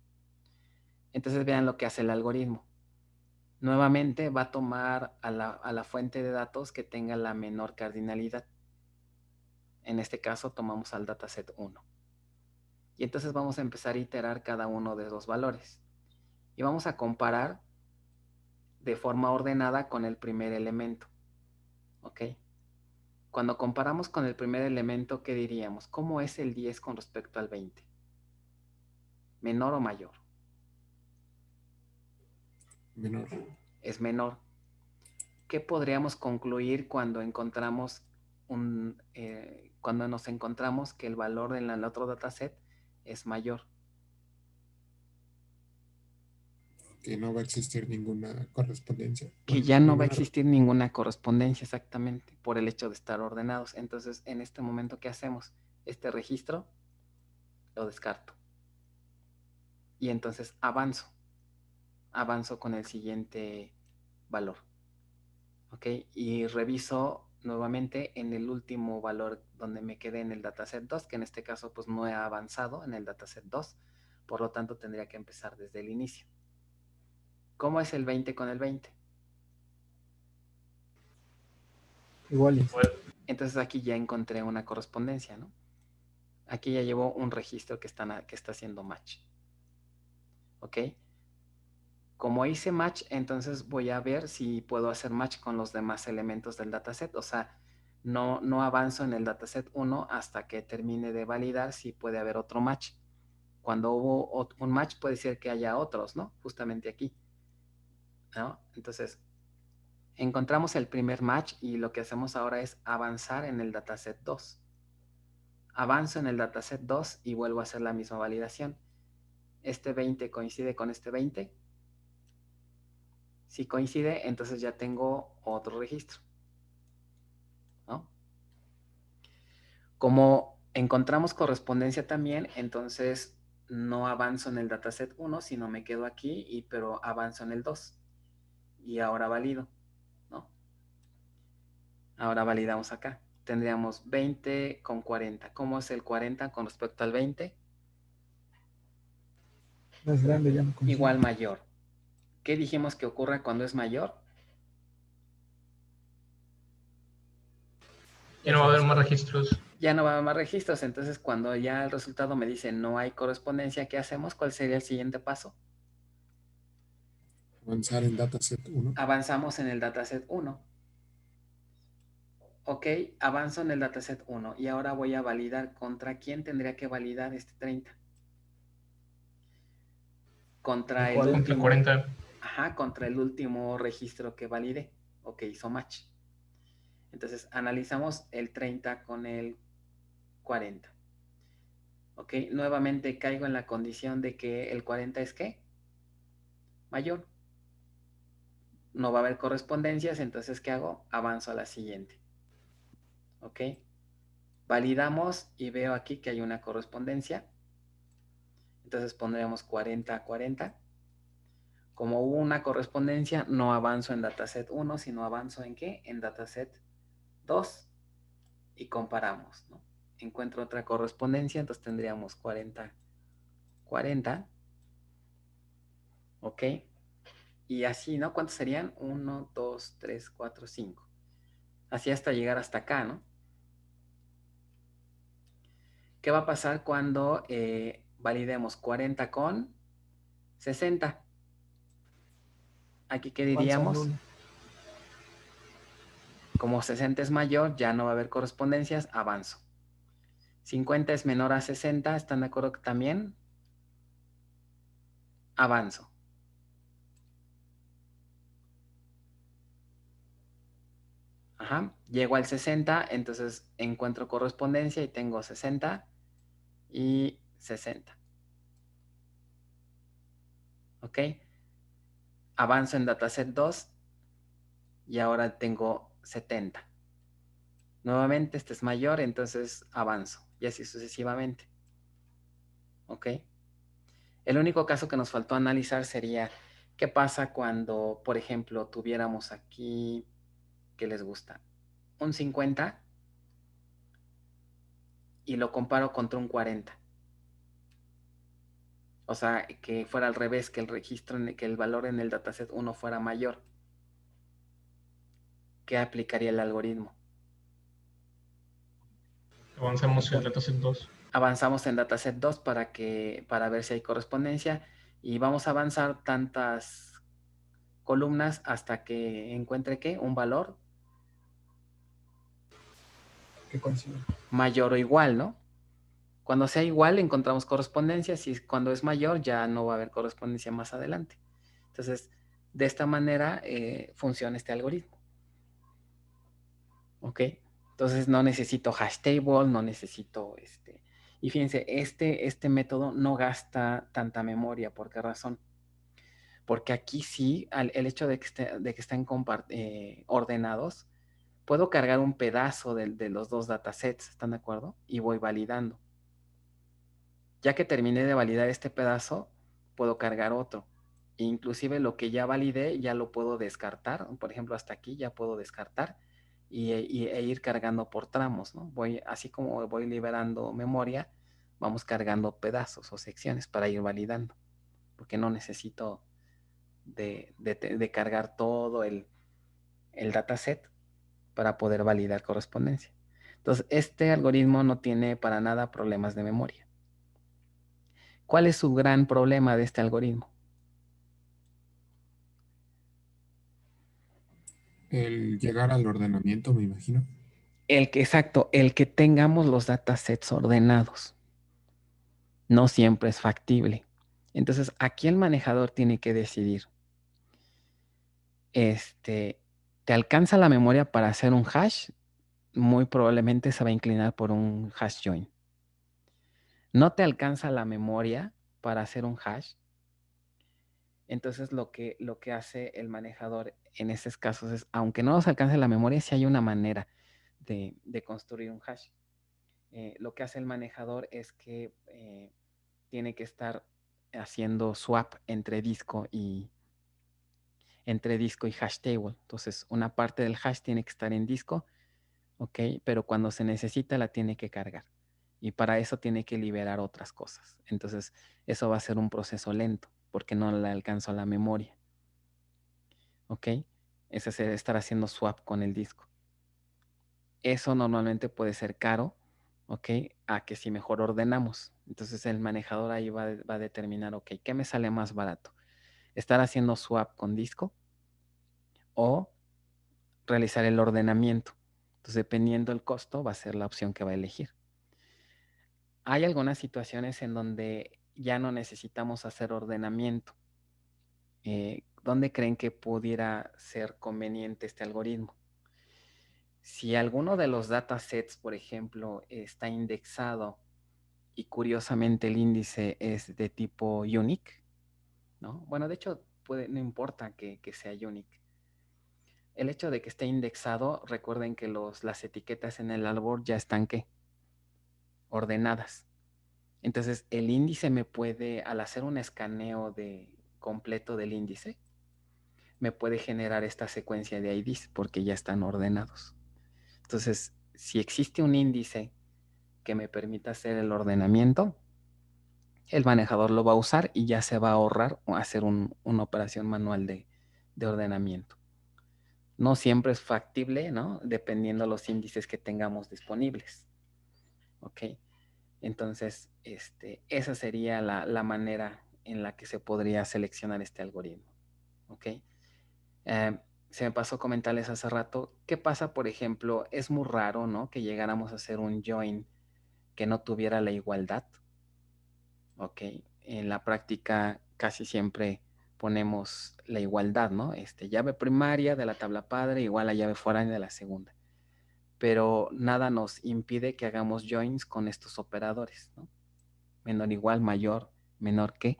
Entonces vean lo que hace el algoritmo. Nuevamente va a tomar a la fuente de datos que tenga la menor cardinalidad. En este caso tomamos al dataset 1. Y entonces vamos a empezar a iterar cada uno de los valores. Y vamos a comparar de forma ordenada con el primer elemento. ¿Ok? Cuando comparamos con el primer elemento, ¿qué diríamos? ¿Cómo es el 10 con respecto al 20? ¿Menor o mayor? Menor. Es menor. ¿Qué podríamos concluir cuando encontramos cuando nos encontramos que el valor en el otro dataset es mayor? Que no va a existir ninguna correspondencia. Que Bueno, ya no va a ninguna- existir ninguna correspondencia exactamente por el hecho de estar ordenados. Entonces, en este momento, ¿qué hacemos? Este registro lo descarto. Y entonces avanzo con el siguiente valor. ¿Ok? Y reviso nuevamente en el último valor donde me quedé en el dataset 2, que en este caso pues no he avanzado en el dataset 2, por lo tanto tendría que empezar desde el inicio. ¿Cómo es el 20 con el 20? Iguales. Entonces aquí ya encontré una correspondencia, ¿no? Aquí ya llevo un registro que está haciendo match. ¿Ok? Como hice match, entonces voy a ver si puedo hacer match con los demás elementos del dataset. O sea, no avanzo en el dataset 1 hasta que termine de validar si puede haber otro match. Cuando hubo un match puede ser que haya otros, ¿no? Justamente aquí, ¿no? Entonces, encontramos el primer match y lo que hacemos ahora es avanzar en el dataset 2. Avanzo en el dataset 2 y vuelvo a hacer la misma validación. Este 20 coincide con este 20. Si coincide, entonces ya tengo otro registro, ¿no? Como encontramos correspondencia también, entonces no avanzo en el dataset 1, sino me quedo aquí, pero avanzo en el 2. Y ahora valido, ¿no? Ahora validamos acá. Tendríamos 20 con 40. ¿Cómo es el 40 con respecto al 20? Más grande ya no coincide. Igual mayor. ¿Qué dijimos que ocurre cuando es mayor? Ya no va a haber más registros. Ya no va a haber más registros. Entonces, cuando ya el resultado me dice no hay correspondencia, ¿qué hacemos? ¿Cuál sería el siguiente paso? Avanzar en dataset 1. Avanzamos en el dataset 1. Ok, avanzo en el dataset 1 y ahora voy a validar. ¿Contra quién tendría que validar este 30? Contra el Contra último. 40. Ajá, contra el último registro que validé o que hizo match. Entonces analizamos el 30 con el 40. Ok, nuevamente caigo en la condición de que el 40 es ¿qué? Mayor. No va a haber correspondencias, entonces ¿qué hago? Avanzo a la siguiente. Ok, validamos y veo aquí que hay una correspondencia. Entonces pondremos 40 a 40. Como hubo una correspondencia, no avanzo en dataset 1, sino avanzo en ¿qué? En dataset 2 y comparamos, ¿no? Encuentro otra correspondencia, entonces tendríamos 40, 40, ¿ok? Y así, ¿no? ¿Cuántos serían? 1, 2, 3, 4, 5. Así hasta llegar hasta acá, ¿no? ¿Qué va a pasar cuando validemos 40 con 60? Aquí, ¿qué diríamos? Avanza en uno. Como 60 es mayor, ya no va a haber correspondencias, avanzo. 50 es menor a 60, ¿están de acuerdo que también? Avanzo. Ajá, llego al 60, entonces encuentro correspondencia y tengo 60 y 60. ¿Ok? Avanzo en dataset 2 y ahora tengo 70. Nuevamente este es mayor, entonces avanzo y así sucesivamente. ¿Ok? El único caso que nos faltó analizar sería qué pasa cuando, por ejemplo, tuviéramos aquí, ¿qué les gusta? Un 50 y lo comparo contra un 40. O sea, que fuera al revés, que el registro, que el valor en el dataset 1 fuera mayor. ¿Qué aplicaría el algoritmo? Avanzamos el dataset 2. Avanzamos en dataset 2 para ver si hay correspondencia y vamos a avanzar tantas columnas hasta que encuentre ¿qué? Un valor ¿Qué considero? mayor o igual, ¿no? Cuando sea igual encontramos correspondencia, si cuando es mayor ya no va a haber correspondencia más adelante. Entonces, de esta manera funciona este algoritmo. ¿Ok? Entonces no necesito hash table, no necesito Y fíjense, este método no gasta tanta memoria. ¿Por qué razón? Porque aquí sí, el hecho de que estén ordenados, puedo cargar un pedazo de los dos datasets, ¿están de acuerdo? Y voy validando. Ya que terminé de validar este pedazo, puedo cargar otro. E inclusive lo que ya validé, ya lo puedo descartar. Por ejemplo, hasta aquí ya puedo descartar e ir cargando por tramos, ¿no? Así como voy liberando memoria, vamos cargando pedazos o secciones para ir validando. Porque no necesito de cargar todo el dataset para poder validar correspondencia. Entonces, este algoritmo no tiene para nada problemas de memoria. ¿Cuál es su gran problema de este algoritmo? El llegar al ordenamiento, me imagino. Exacto, el que tengamos los datasets ordenados. No siempre es factible. Entonces, aquí el manejador tiene que decidir. ¿Te alcanza la memoria para hacer un hash? Muy probablemente se va a inclinar por un hash join. ¿No te alcanza la memoria para hacer un hash? Entonces lo que hace el manejador en estos casos es, aunque no nos alcance la memoria, sí hay una manera de construir un hash. Lo que hace el manejador es que tiene que estar haciendo swap entre disco y hash table. Entonces una parte del hash tiene que estar en disco, ¿ok? Pero cuando se necesita la tiene que cargar. Y para eso tiene que liberar otras cosas. Entonces eso va a ser un proceso lento porque no le alcanzó la memoria. ¿Ok? Ese es estar haciendo swap con el disco. Eso normalmente puede ser caro, ¿ok? A que si mejor ordenamos. Entonces el manejador ahí va a determinar, ok, ¿qué me sale más barato? ¿Estar haciendo swap con disco o realizar el ordenamiento? Entonces dependiendo del costo va a ser la opción que va a elegir. Hay algunas situaciones en donde ya no necesitamos hacer ordenamiento. ¿Dónde creen que pudiera ser conveniente este algoritmo? Si alguno de los datasets, por ejemplo, está indexado y curiosamente el índice es de tipo unique, ¿no? Bueno, de hecho, no importa que sea unique. El hecho de que esté indexado, recuerden que las etiquetas en el árbol ya están, ¿qué? Ordenadas. Entonces, el índice me puede, al hacer un escaneo completo del índice, me puede generar esta secuencia de IDs porque ya están ordenados. Entonces, si existe un índice que me permita hacer el ordenamiento, el manejador lo va a usar y ya se va a ahorrar o hacer una operación manual de ordenamiento. No siempre es factible, ¿no? Dependiendo los índices que tengamos disponibles. ¿Ok? Entonces, esa sería la manera en la que se podría seleccionar este algoritmo. ¿Ok? Se me pasó comentarles hace rato, ¿qué pasa, por ejemplo? Es muy raro, ¿no? Que llegáramos a hacer un join que no tuviera la igualdad. ¿Ok? En la práctica casi siempre ponemos la igualdad, ¿no? Llave primaria de la tabla padre igual a llave foránea de la segunda. Pero nada nos impide que hagamos joins con estos operadores, ¿no? Menor igual, mayor, menor que,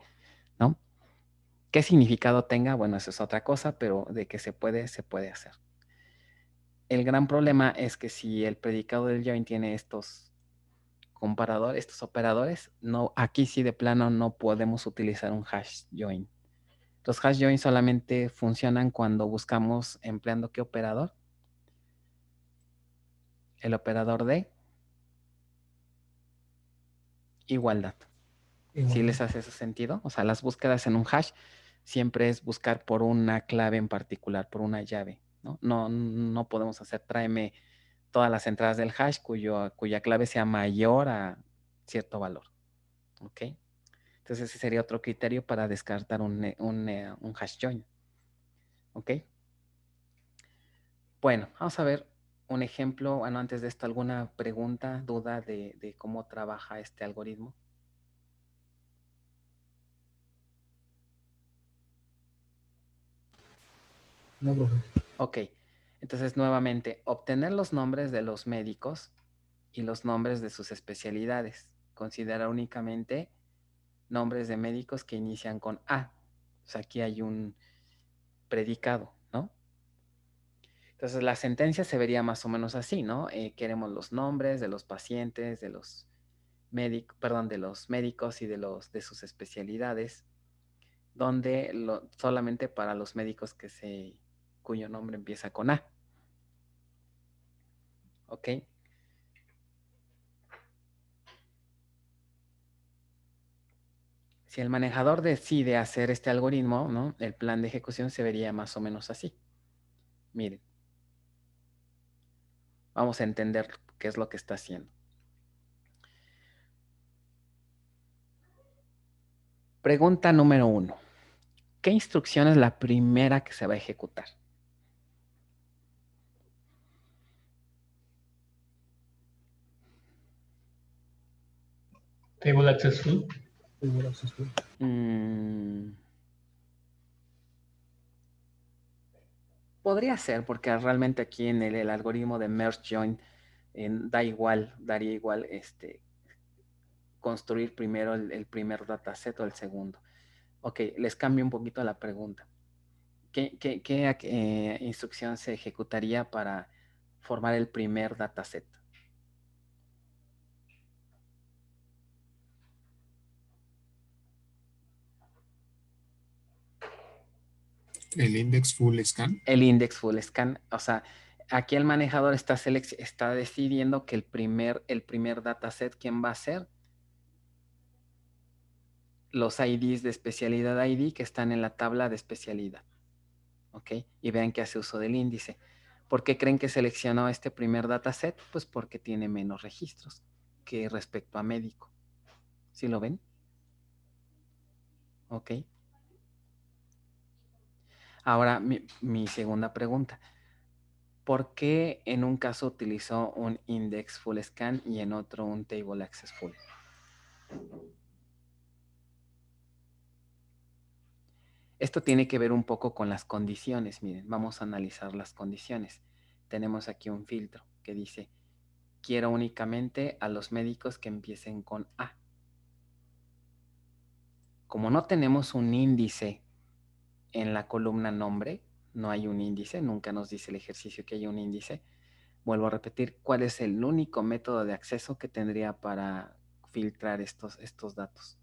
¿no? ¿Qué significado tenga? Bueno, eso es otra cosa, pero de que se puede hacer. El gran problema es que si el predicado del join tiene estos estos operadores, no, aquí sí de plano no podemos utilizar un hash join. Los hash join solamente funcionan cuando buscamos empleando ¿qué operador? El operador de igualdad. ¿Sí les hace ese sentido? O sea, las búsquedas en un hash siempre es buscar por una clave en particular, por una llave, ¿no? No podemos hacer tráeme todas las entradas del hash cuya clave sea mayor a cierto valor. ¿Ok? Entonces ese sería otro criterio para descartar un hash join. ¿Ok? Bueno, vamos a ver un ejemplo. Bueno, antes de esto, ¿alguna pregunta, duda de cómo trabaja este algoritmo? No, profe. Ok, entonces nuevamente, obtener los nombres de los médicos y los nombres de sus especialidades. Considera únicamente nombres de médicos que inician con A. O sea, aquí hay un predicado, ¿no? Entonces la sentencia se vería más o menos así, ¿no? Queremos los nombres de los pacientes, de los médicos, perdón, de los médicos y de sus especialidades, donde solamente para los médicos cuyo nombre empieza con A. ¿Ok? Si el manejador decide hacer este algoritmo, ¿no? El plan de ejecución se vería más o menos así. Miren. Vamos a entender qué es lo que está haciendo. Pregunta número 1. ¿Qué instrucción es la primera que se va a ejecutar? Table access full. Podría ser, porque realmente aquí en el algoritmo de merge join daría igual construir primero el primer dataset o el segundo. Ok, les cambio un poquito la pregunta. ¿Qué instrucción se ejecutaría para formar el primer dataset? El index full scan. El index full scan. O sea, aquí el manejador está decidiendo que el primer dataset, ¿quién va a ser? Los IDs de especialidad ID que están en la tabla de especialidad. ¿Ok? Y vean que hace uso del índice. ¿Por qué creen que seleccionó este primer dataset? Pues porque tiene menos registros que respecto a médico. ¿Sí lo ven? ¿Ok? Ahora, mi segunda pregunta. ¿Por qué en un caso utilizó un index full scan y en otro un table access full? Esto tiene que ver un poco con las condiciones. Miren, vamos a analizar las condiciones. Tenemos aquí un filtro que dice, quiero únicamente a los médicos que empiecen con A. Como no tenemos un índice en la columna nombre, no hay un índice, nunca nos dice el ejercicio que hay un índice. Vuelvo a repetir, ¿cuál es el único método de acceso que tendría para filtrar estos datos?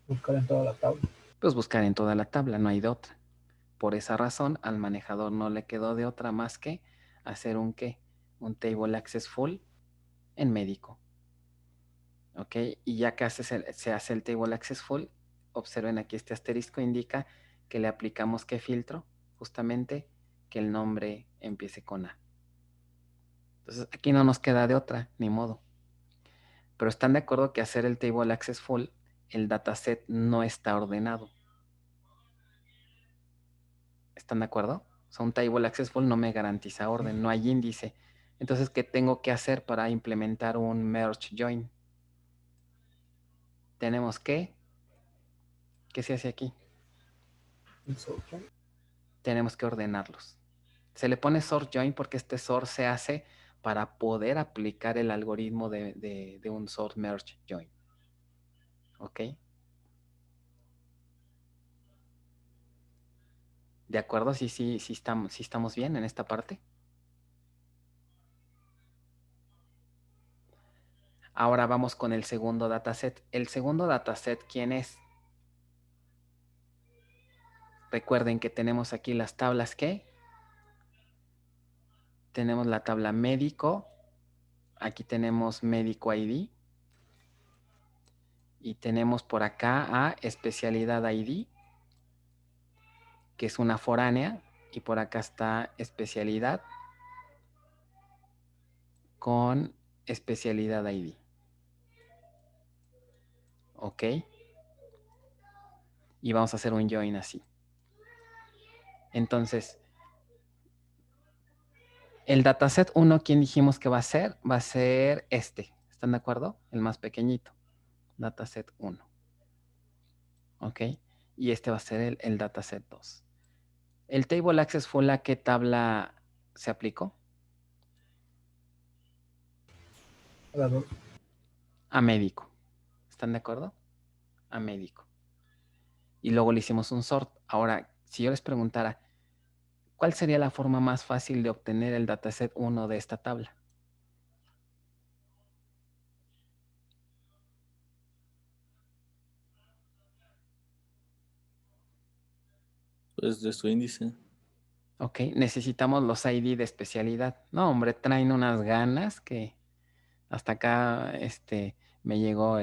Buscar en toda la tabla. Pues buscar en toda la tabla, no hay de otra. Por esa razón, al manejador no le quedó de otra más que hacer un ¿qué? Un table access full en médico. ¿Ok? Y ya que se hace el table access full, observen aquí este asterisco indica que le aplicamos ¿qué filtro? Justamente que el nombre empiece con A. Entonces aquí no nos queda de otra, ni modo. Pero están de acuerdo que hacer el table access full, el dataset no está ordenado. ¿Están de acuerdo? O sea, un table access full no me garantiza orden, no hay índice. Entonces, ¿qué tengo que hacer para implementar un merge join? Tenemos que, ¿qué se hace aquí? Tenemos que ordenarlos. Se le pone sort join porque este sort se hace para poder aplicar el algoritmo de un sort merge join. ¿Ok? ¿De acuerdo? Sí estamos bien en esta parte. Ahora vamos con el segundo dataset. El segundo dataset, ¿quién es? Recuerden que tenemos aquí las tablas ¿qué? Tenemos la tabla médico. Aquí tenemos médico ID. Y tenemos por acá a especialidad ID, que es una foránea. Y por acá está especialidad con especialidad ID. ¿ok? Y vamos a hacer un join así. Entonces, el dataset 1, ¿quién dijimos que va a ser? Va a ser este. ¿Están de acuerdo? El más pequeñito. Dataset 1. ¿Ok? Y este va a ser el dataset 2. ¿El Table Access Full a qué tabla se aplicó? A médico. ¿Están de acuerdo? A médico. Y luego le hicimos un sort. Ahora, si yo les preguntara, ¿cuál sería la forma más fácil de obtener el dataset 1 de esta tabla? Pues de su índice. Ok, necesitamos los ID de especialidad. No, hombre, traen unas ganas que hasta acá me llegó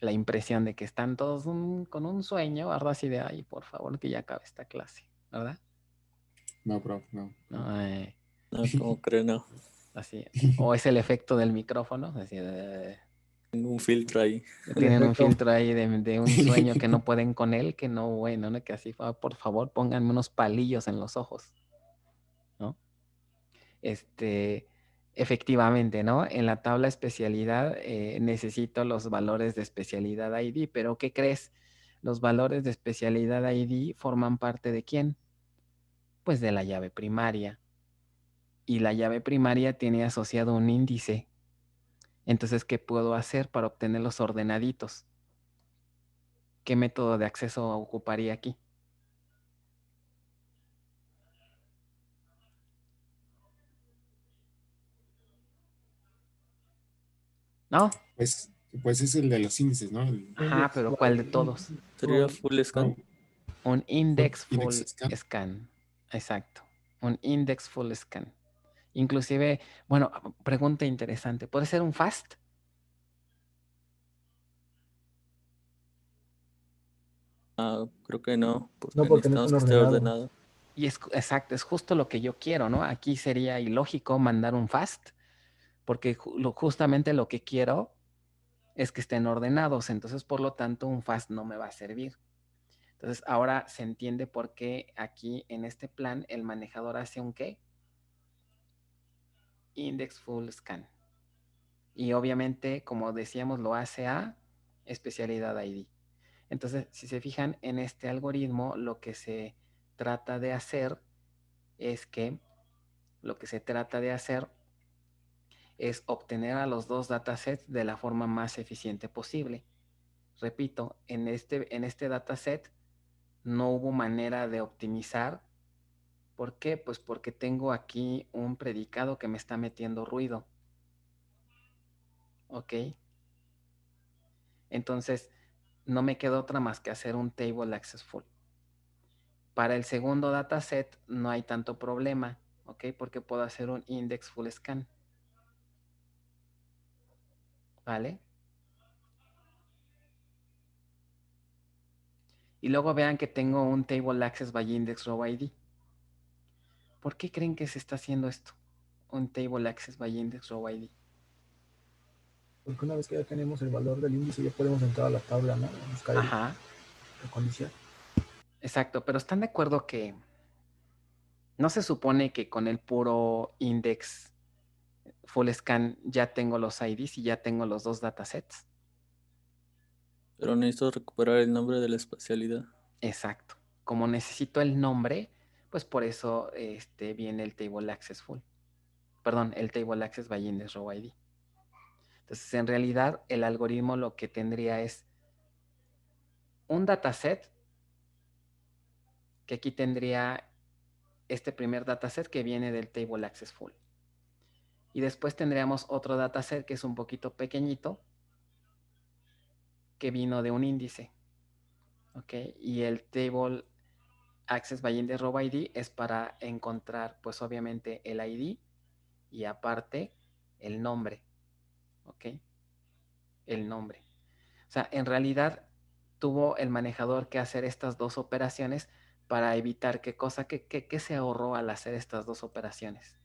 la impresión de que están todos con un sueño, ¿verdad? Así de, ay, por favor, que ya acabe esta clase, ¿verdad? No, profe, no. No, No, como creo, no. así. O es el efecto del micrófono, así Tengo un filtro ahí. tienen un efecto. filtro ahí de un sueño que no pueden con él, que no, bueno, ¿no? Que así, por favor, pónganme unos palillos en los ojos, ¿no? Efectivamente, ¿no? En la tabla especialidad necesito los valores de especialidad ID, pero ¿qué crees? Los valores de especialidad ID forman parte ¿de quién? Pues de la llave primaria. Y la llave primaria tiene asociado un índice. Entonces, ¿qué puedo hacer para obtener los ordenaditos? ¿Qué método de acceso ocuparía aquí? ¿No? Pues es el de los índices, ¿no? Ajá, pero ¿cuál de todos? ¿Sería full scan? Un index full Index scan. scan. Exacto. Un index full scan. Inclusive, bueno, pregunta interesante. ¿Puede ser un fast? Ah, creo que no, No, porque porque no necesitamos están que esté ordenados. ordenado. Y exacto, es justo lo que yo quiero, ¿no? Aquí sería ilógico mandar un fast, porque justamente lo que quiero es que estén ordenados. Entonces, por lo tanto, un fast no me va a servir. Entonces, ahora se entiende por qué aquí en este plan el manejador hace un ¿qué? Index full scan. Y obviamente, como decíamos, lo hace a especialidad ID. Entonces, si se fijan en este algoritmo, lo que se trata de hacer es obtener a los dos datasets de la forma más eficiente posible. Repito, en este dataset no hubo manera de optimizar. ¿Por qué? Pues porque tengo aquí un predicado que me está metiendo ruido. ¿Ok? Entonces, no me queda otra más que hacer un table access full. Para el segundo dataset no hay tanto problema, ¿ok? Porque puedo hacer un index full scan. ¿Vale? Y luego vean que tengo un table access by index row ID. ¿Por qué creen que se está haciendo esto? Un table access by index row ID. Porque una vez que ya tenemos el valor del índice, ya podemos entrar a la tabla, ¿no? Buscar Ajá, la condición. exacto. Pero ¿están de acuerdo que no se supone que con el puro index full scan ya tengo los IDs y ya tengo los dos datasets? Pero necesito recuperar el nombre de la especialidad. Exacto. Como necesito el nombre, pues por eso viene el table access full. Perdón, el table access by index row ID. Entonces, en realidad, el algoritmo lo que tendría es un dataset, que aquí tendría este primer dataset que viene del table access full. Y después tendríamos otro dataset que es un poquito pequeñito, que vino de un índice. ¿Ok? Y el table access by index row ID es para encontrar, pues obviamente, el ID y aparte el nombre. ¿Ok? El nombre. O sea, en realidad tuvo el manejador que hacer estas dos operaciones para evitar qué cosa, qué se ahorró al hacer estas dos operaciones.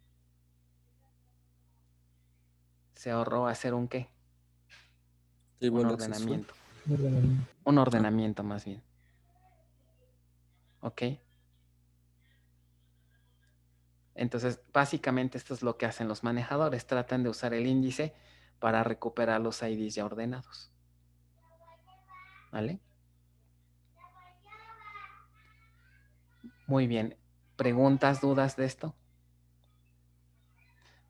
Se ahorró hacer un qué. Table un access full. ordenamiento. Un ordenamiento. Un ordenamiento más bien. ¿Ok? Entonces, básicamente esto es lo que hacen los manejadores. Tratan de usar el índice para recuperar los IDs ya ordenados. ¿Vale? Muy bien. ¿Preguntas, dudas de esto?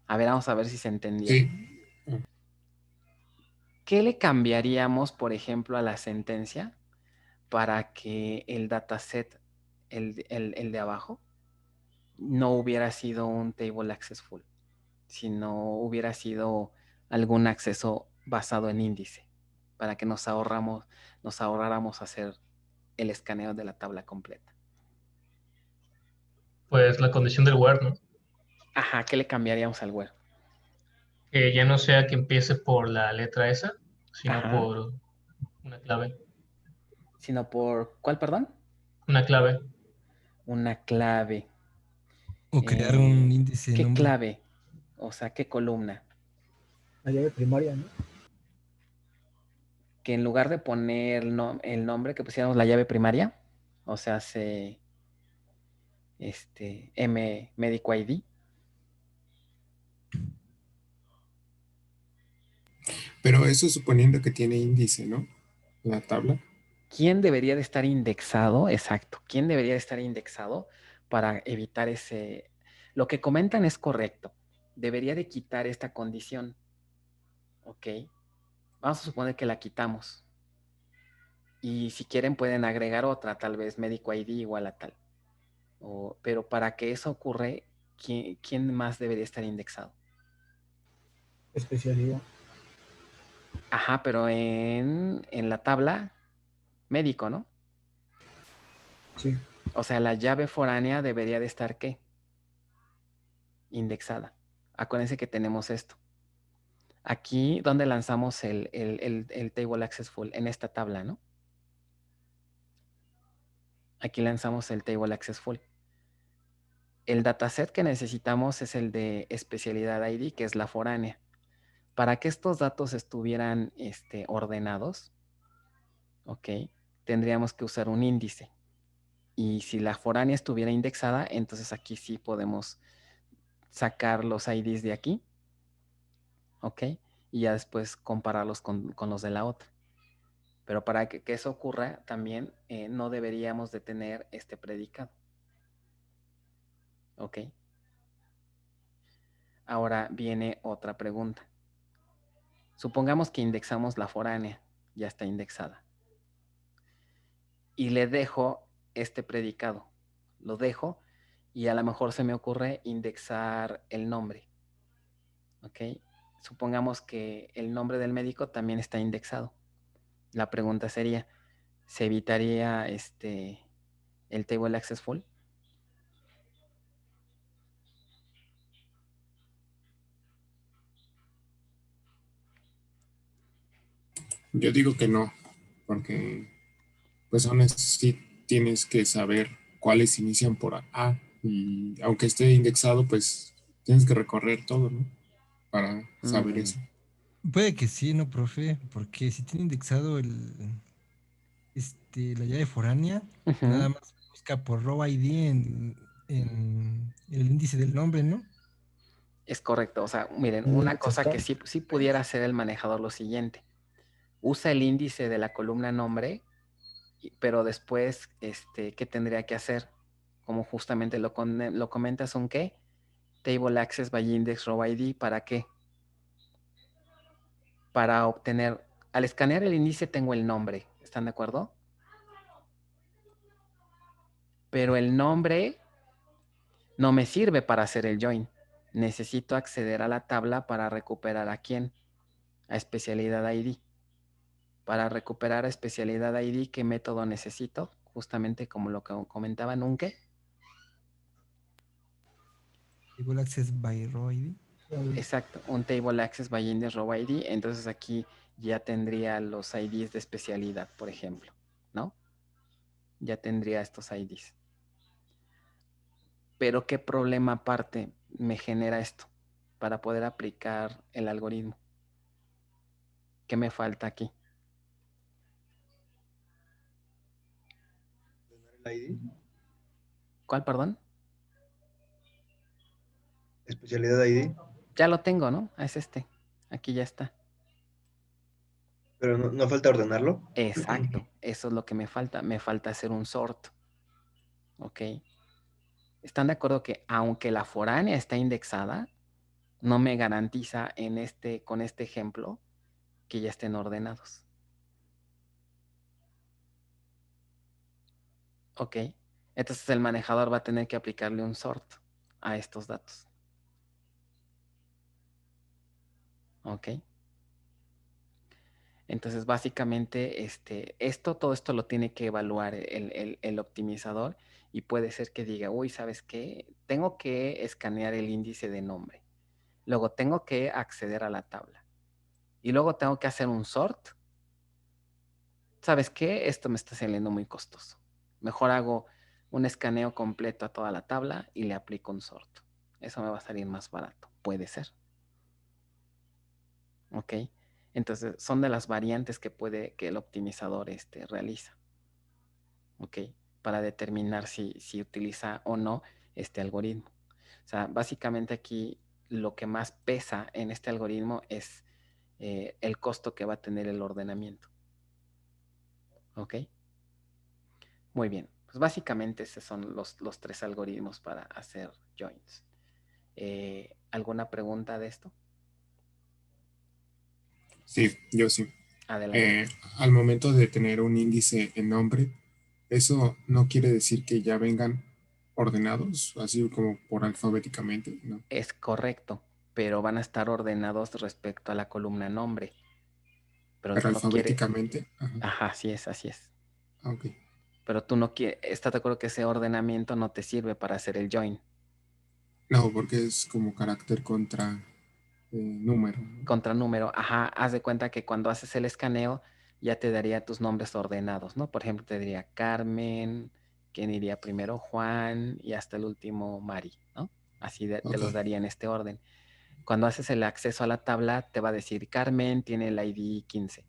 A ver, vamos a ver si se entendió. Sí. ¿Qué le cambiaríamos, por ejemplo, a la sentencia para que el dataset, el de abajo, no hubiera sido un table access full, sino hubiera sido algún acceso basado en índice, para que nos ahorráramos hacer el escaneo de la tabla completa? Pues la condición del where, ¿no? Ajá, ¿qué le cambiaríamos al where? Que ya no sea que empiece por la letra esa, sino Ajá. por una clave. Sino por, ¿cuál, perdón? Una clave. Una clave. O crear un índice de ¿Qué nombre. clave? O sea, ¿qué columna? La llave primaria, ¿no? Que en lugar de poner el nombre, que pusiéramos la llave primaria, o sea, médico ID. Pero eso suponiendo que tiene índice, ¿no? La tabla. ¿Quién debería de estar indexado? Exacto. ¿Quién debería de estar indexado para evitar ese? Lo que comentan es correcto. Debería de quitar esta condición. ¿Ok? Vamos a suponer que la quitamos. Y si quieren pueden agregar otra, tal vez médico ID igual a tal. Pero para que eso ocurra, ¿quién más debería estar indexado? Especialidad. Ajá, pero en la tabla médico, ¿no? Sí. O sea, la llave foránea debería de estar, ¿qué? Indexada. Acuérdense que tenemos esto. Aquí, ¿dónde lanzamos el table access full? En esta tabla, ¿no? Aquí lanzamos el table access full. El dataset que necesitamos es el de especialidad ID, que es la foránea. Para que estos datos estuvieran ordenados, ¿ok? Tendríamos que usar un índice. Y si la foránea estuviera indexada, entonces aquí sí podemos sacar los IDs de aquí, ¿ok? Y ya después compararlos con los de la otra. Pero para que eso ocurra, también no deberíamos de tener este predicado, ¿ok? Ahora viene otra pregunta. Supongamos que indexamos la foránea, ya está indexada. Y le dejo este predicado. Lo dejo y a lo mejor se me ocurre indexar el nombre, ¿ok? Supongamos que el nombre del médico también está indexado. La pregunta sería, ¿se evitaría el table access full? Yo digo que no, porque pues aún así tienes que saber cuáles inician por A y aunque esté indexado, pues tienes que recorrer todo, ¿no? Para saber eso. Puede que sí, ¿no, profe? Porque si tiene indexado la llave foránea, nada más busca por row ID en el índice del nombre, ¿no? Es correcto. O sea, miren, Un una índice cosa que está. sí pudiera hacer el manejador lo siguiente. Usa el índice de la columna nombre, pero después, ¿qué tendría que hacer? Como justamente lo comentas, ¿un qué? Table access by index row ID, ¿para qué? Para obtener, al escanear el índice tengo el nombre, ¿están de acuerdo? Pero el nombre no me sirve para hacer el join. Necesito acceder a la tabla para recuperar a quién, a especialidad ID. Para recuperar a especialidad ID, ¿qué método necesito? Justamente como lo que comentaba Nunke. Table access by row ID. Exacto, un table access by index row ID. Entonces aquí ya tendría los IDs de especialidad, por ejemplo, ¿no? Ya tendría estos IDs. Pero ¿qué problema aparte me genera esto para poder aplicar el algoritmo? ¿Qué me falta aquí? ID. ¿Cuál, perdón? Especialidad ID. Ya lo tengo, ¿no? Es este. Aquí ya está. Pero no falta ordenarlo. Exacto. Eso es lo que me falta. Me falta hacer un sort. ¿Ok? ¿Están de acuerdo que aunque la foránea está indexada, no me garantiza con este ejemplo que ya estén ordenados? ¿Ok? Entonces el manejador va a tener que aplicarle un sort a estos datos. ¿Ok? Entonces, básicamente, todo esto lo tiene que evaluar el optimizador y puede ser que diga, uy, ¿sabes qué? Tengo que escanear el índice de nombre. Luego tengo que acceder a la tabla. Y luego tengo que hacer un sort. ¿Sabes qué? Esto me está saliendo muy costoso. Mejor hago un escaneo completo a toda la tabla y le aplico un sort. Eso me va a salir más barato. Puede ser. ¿Ok? Entonces, son de las variantes que el optimizador realiza. ¿Ok? Para determinar si utiliza o no este algoritmo. O sea, básicamente aquí lo que más pesa en este algoritmo es el costo que va a tener el ordenamiento. ¿Ok? Muy bien. Pues básicamente esos son los 3 algoritmos para hacer joins. ¿Alguna pregunta de esto? Sí, yo sí. Adelante. Al momento de tener un índice en nombre, eso no quiere decir que ya vengan ordenados, así como por alfabéticamente, ¿no? Es correcto, pero van a estar ordenados respecto a la columna nombre. Pero Pero tú no quieres... alfabéticamente, ajá. Ajá, así es, así es. Ok. Pero tú no quieres... ¿Estás de acuerdo que ese ordenamiento no te sirve para hacer el join? No, porque es como carácter contra número, ¿no? Contra número. Ajá, haz de cuenta que cuando haces el escaneo ya te daría tus nombres ordenados, ¿no? Por ejemplo, te diría Carmen, ¿quién iría primero? Juan y hasta el último Mari, ¿no? Así te los daría en este orden. Cuando haces el acceso a la tabla, te va a decir Carmen tiene el ID 15.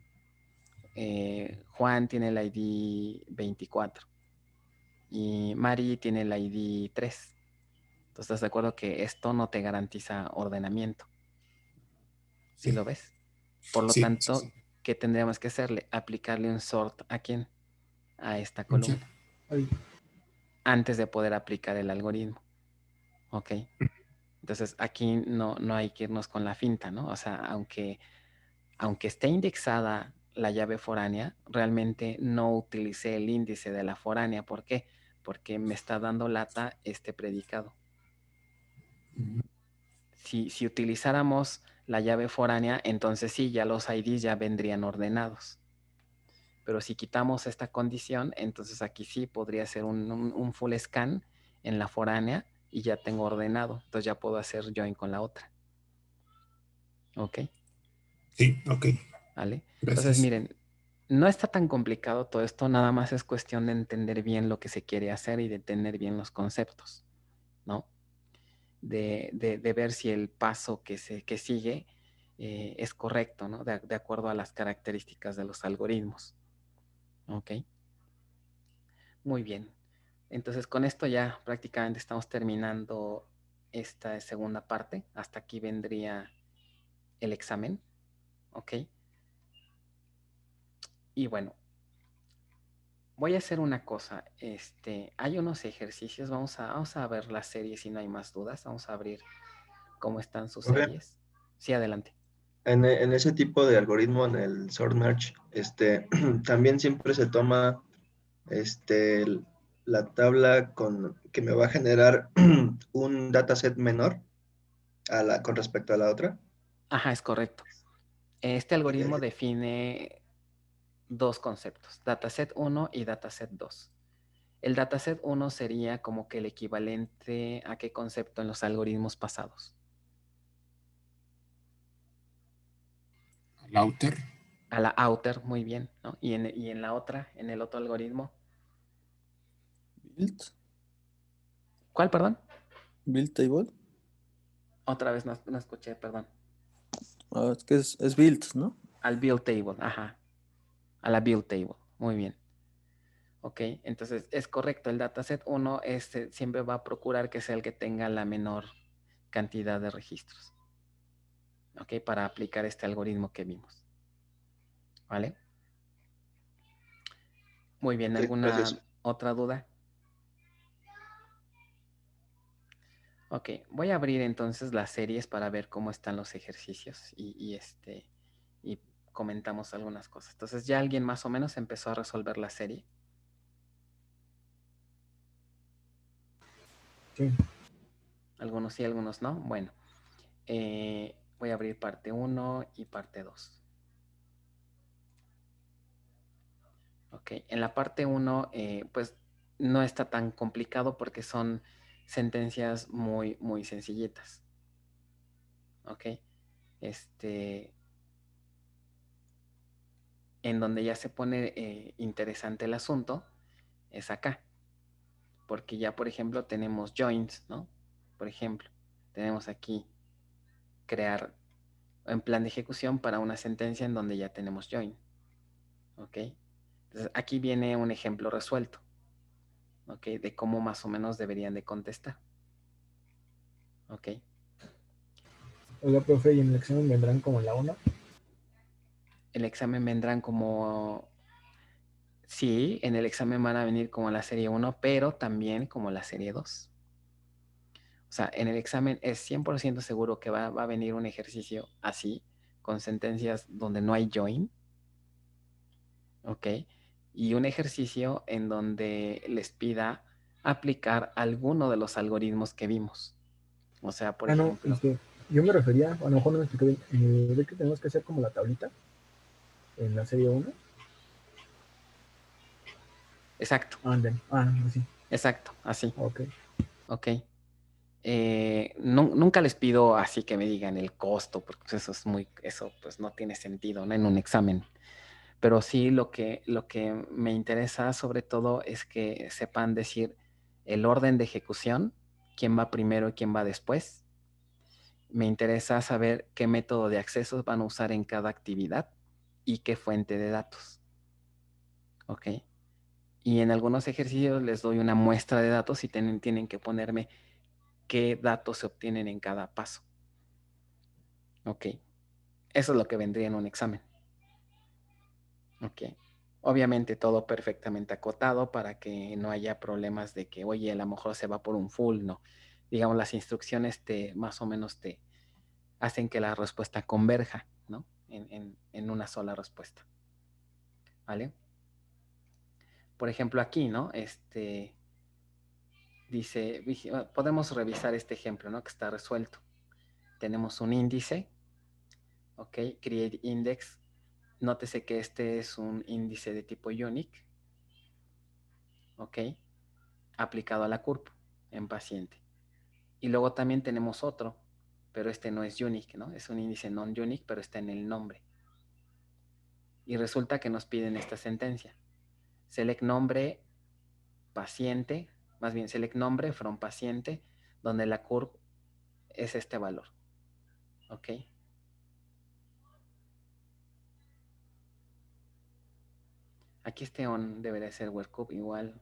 Juan tiene el ID 24. Y Mari tiene el ID 3. Entonces, ¿estás de acuerdo que esto no te garantiza ordenamiento? ¿Sí lo ves? Por lo tanto, ¿qué tendríamos que hacerle? Aplicarle un sort ¿a quién? A esta columna. Antes de poder aplicar el algoritmo. ¿Ok? Entonces, aquí no hay que irnos con la finta, ¿no? O sea, aunque esté indexada la llave foránea, realmente no utilicé el índice de la foránea. ¿Por qué? Porque me está dando lata este predicado. Si utilizáramos la llave foránea, entonces sí, ya los IDs ya vendrían ordenados. Pero si quitamos esta condición, entonces aquí sí podría ser un full scan en la foránea y ya tengo ordenado. Entonces ya puedo hacer join con la otra. ¿Ok? Sí, ok. ¿Vale? Gracias. Entonces miren, no está tan complicado todo esto, nada más es cuestión de entender bien lo que se quiere hacer y de tener bien los conceptos, ¿no? De ver si el paso que sigue es correcto, ¿no? De acuerdo a las características de los algoritmos. ¿Ok? Muy bien. Entonces con esto ya prácticamente estamos terminando esta segunda parte. Hasta aquí vendría el examen. ¿Ok? Y bueno, voy a hacer una cosa. Hay unos ejercicios. Vamos a ver la serie si no hay más dudas. Vamos a abrir cómo están sus series. Sí, adelante. En ese tipo de algoritmo, en el sort merge, también siempre se toma la tabla que me va a generar un dataset menor con respecto a la otra. Ajá, es correcto. Este algoritmo define 2 conceptos, dataset 1 y dataset 2. El dataset 1 sería como que el equivalente a qué concepto en los algoritmos pasados. Al outer. A la outer, muy bien, ¿no? Y en la otra, en el otro algoritmo. Build. ¿Cuál, perdón? Build table. Otra vez no escuché, perdón. Es que es build, ¿no? Al build table, ajá. A la build table, muy bien. Ok, entonces es correcto, el dataset 1 siempre va a procurar que sea el que tenga la menor cantidad de registros. Ok, para aplicar este algoritmo que vimos. ¿Vale? Muy bien, Sí, ¿alguna gracias. otra duda? Ok, voy a abrir entonces las series para ver cómo están los ejercicios y comentamos algunas cosas. Entonces, ¿ya alguien más o menos empezó a resolver la serie? Sí. Algunos sí, algunos no. Bueno, voy a abrir parte 1 y parte 2. Ok, en la parte 1, pues no está tan complicado porque son sentencias muy, muy sencillitas. Ok, en donde ya se pone interesante el asunto es acá. Porque ya, por ejemplo, tenemos joins, ¿no? Por ejemplo, tenemos aquí crear en plan de ejecución para una sentencia en donde ya tenemos join. ¿Ok? Entonces, aquí viene un ejemplo resuelto. ¿Ok? De cómo más o menos deberían de contestar. ¿Ok? Oiga, profe, ¿y en el examen vendrán como en la 1? El examen vendrán como... Sí, en el examen van a venir como la serie 1, pero también como la serie 2. O sea, en el examen es 100% seguro que va a venir un ejercicio así, con sentencias donde no hay join, ¿ok? Y un ejercicio en donde les pida aplicar alguno de los algoritmos que vimos. O sea, por No, ejemplo, yo me refería, a lo mejor no me expliqué bien, ¿de que tenemos que hacer como la tablita en la serie 1? exacto, Sí, exacto, así, ok. ¿ok? Nunca les pido así que me digan el costo, porque pues eso pues no tiene sentido, ¿no? En un examen. Pero sí lo que me interesa sobre todo es que sepan decir el orden de ejecución, quién va primero y quién va después. Me interesa saber qué método de acceso van a usar en cada actividad y qué fuente de datos. ¿Ok? Y en algunos ejercicios les doy una muestra de datos y tienen que ponerme qué datos se obtienen en cada paso. ¿Ok? Eso es lo que vendría en un examen. ¿Ok? Obviamente todo perfectamente acotado para que no haya problemas de que, oye, a lo mejor se va por un full, no. Digamos, las instrucciones más o menos te hacen que la respuesta converja, ¿no? En una sola respuesta. ¿Vale? Por ejemplo, aquí, ¿no? Dice, podemos revisar este ejemplo, ¿no? Que está resuelto. Tenemos un índice, ¿ok? Create index. Nótese que este es un índice de tipo unique, ¿ok? Aplicado a la curva en paciente. Y luego también tenemos otro, pero este no es unique, ¿no? Es un índice non-unique, pero está en el nombre. Y resulta que nos piden esta sentencia. Select nombre paciente, más bien select nombre from paciente, donde la curva es este valor. ¿Ok? Aquí este on debería ser where curve igual.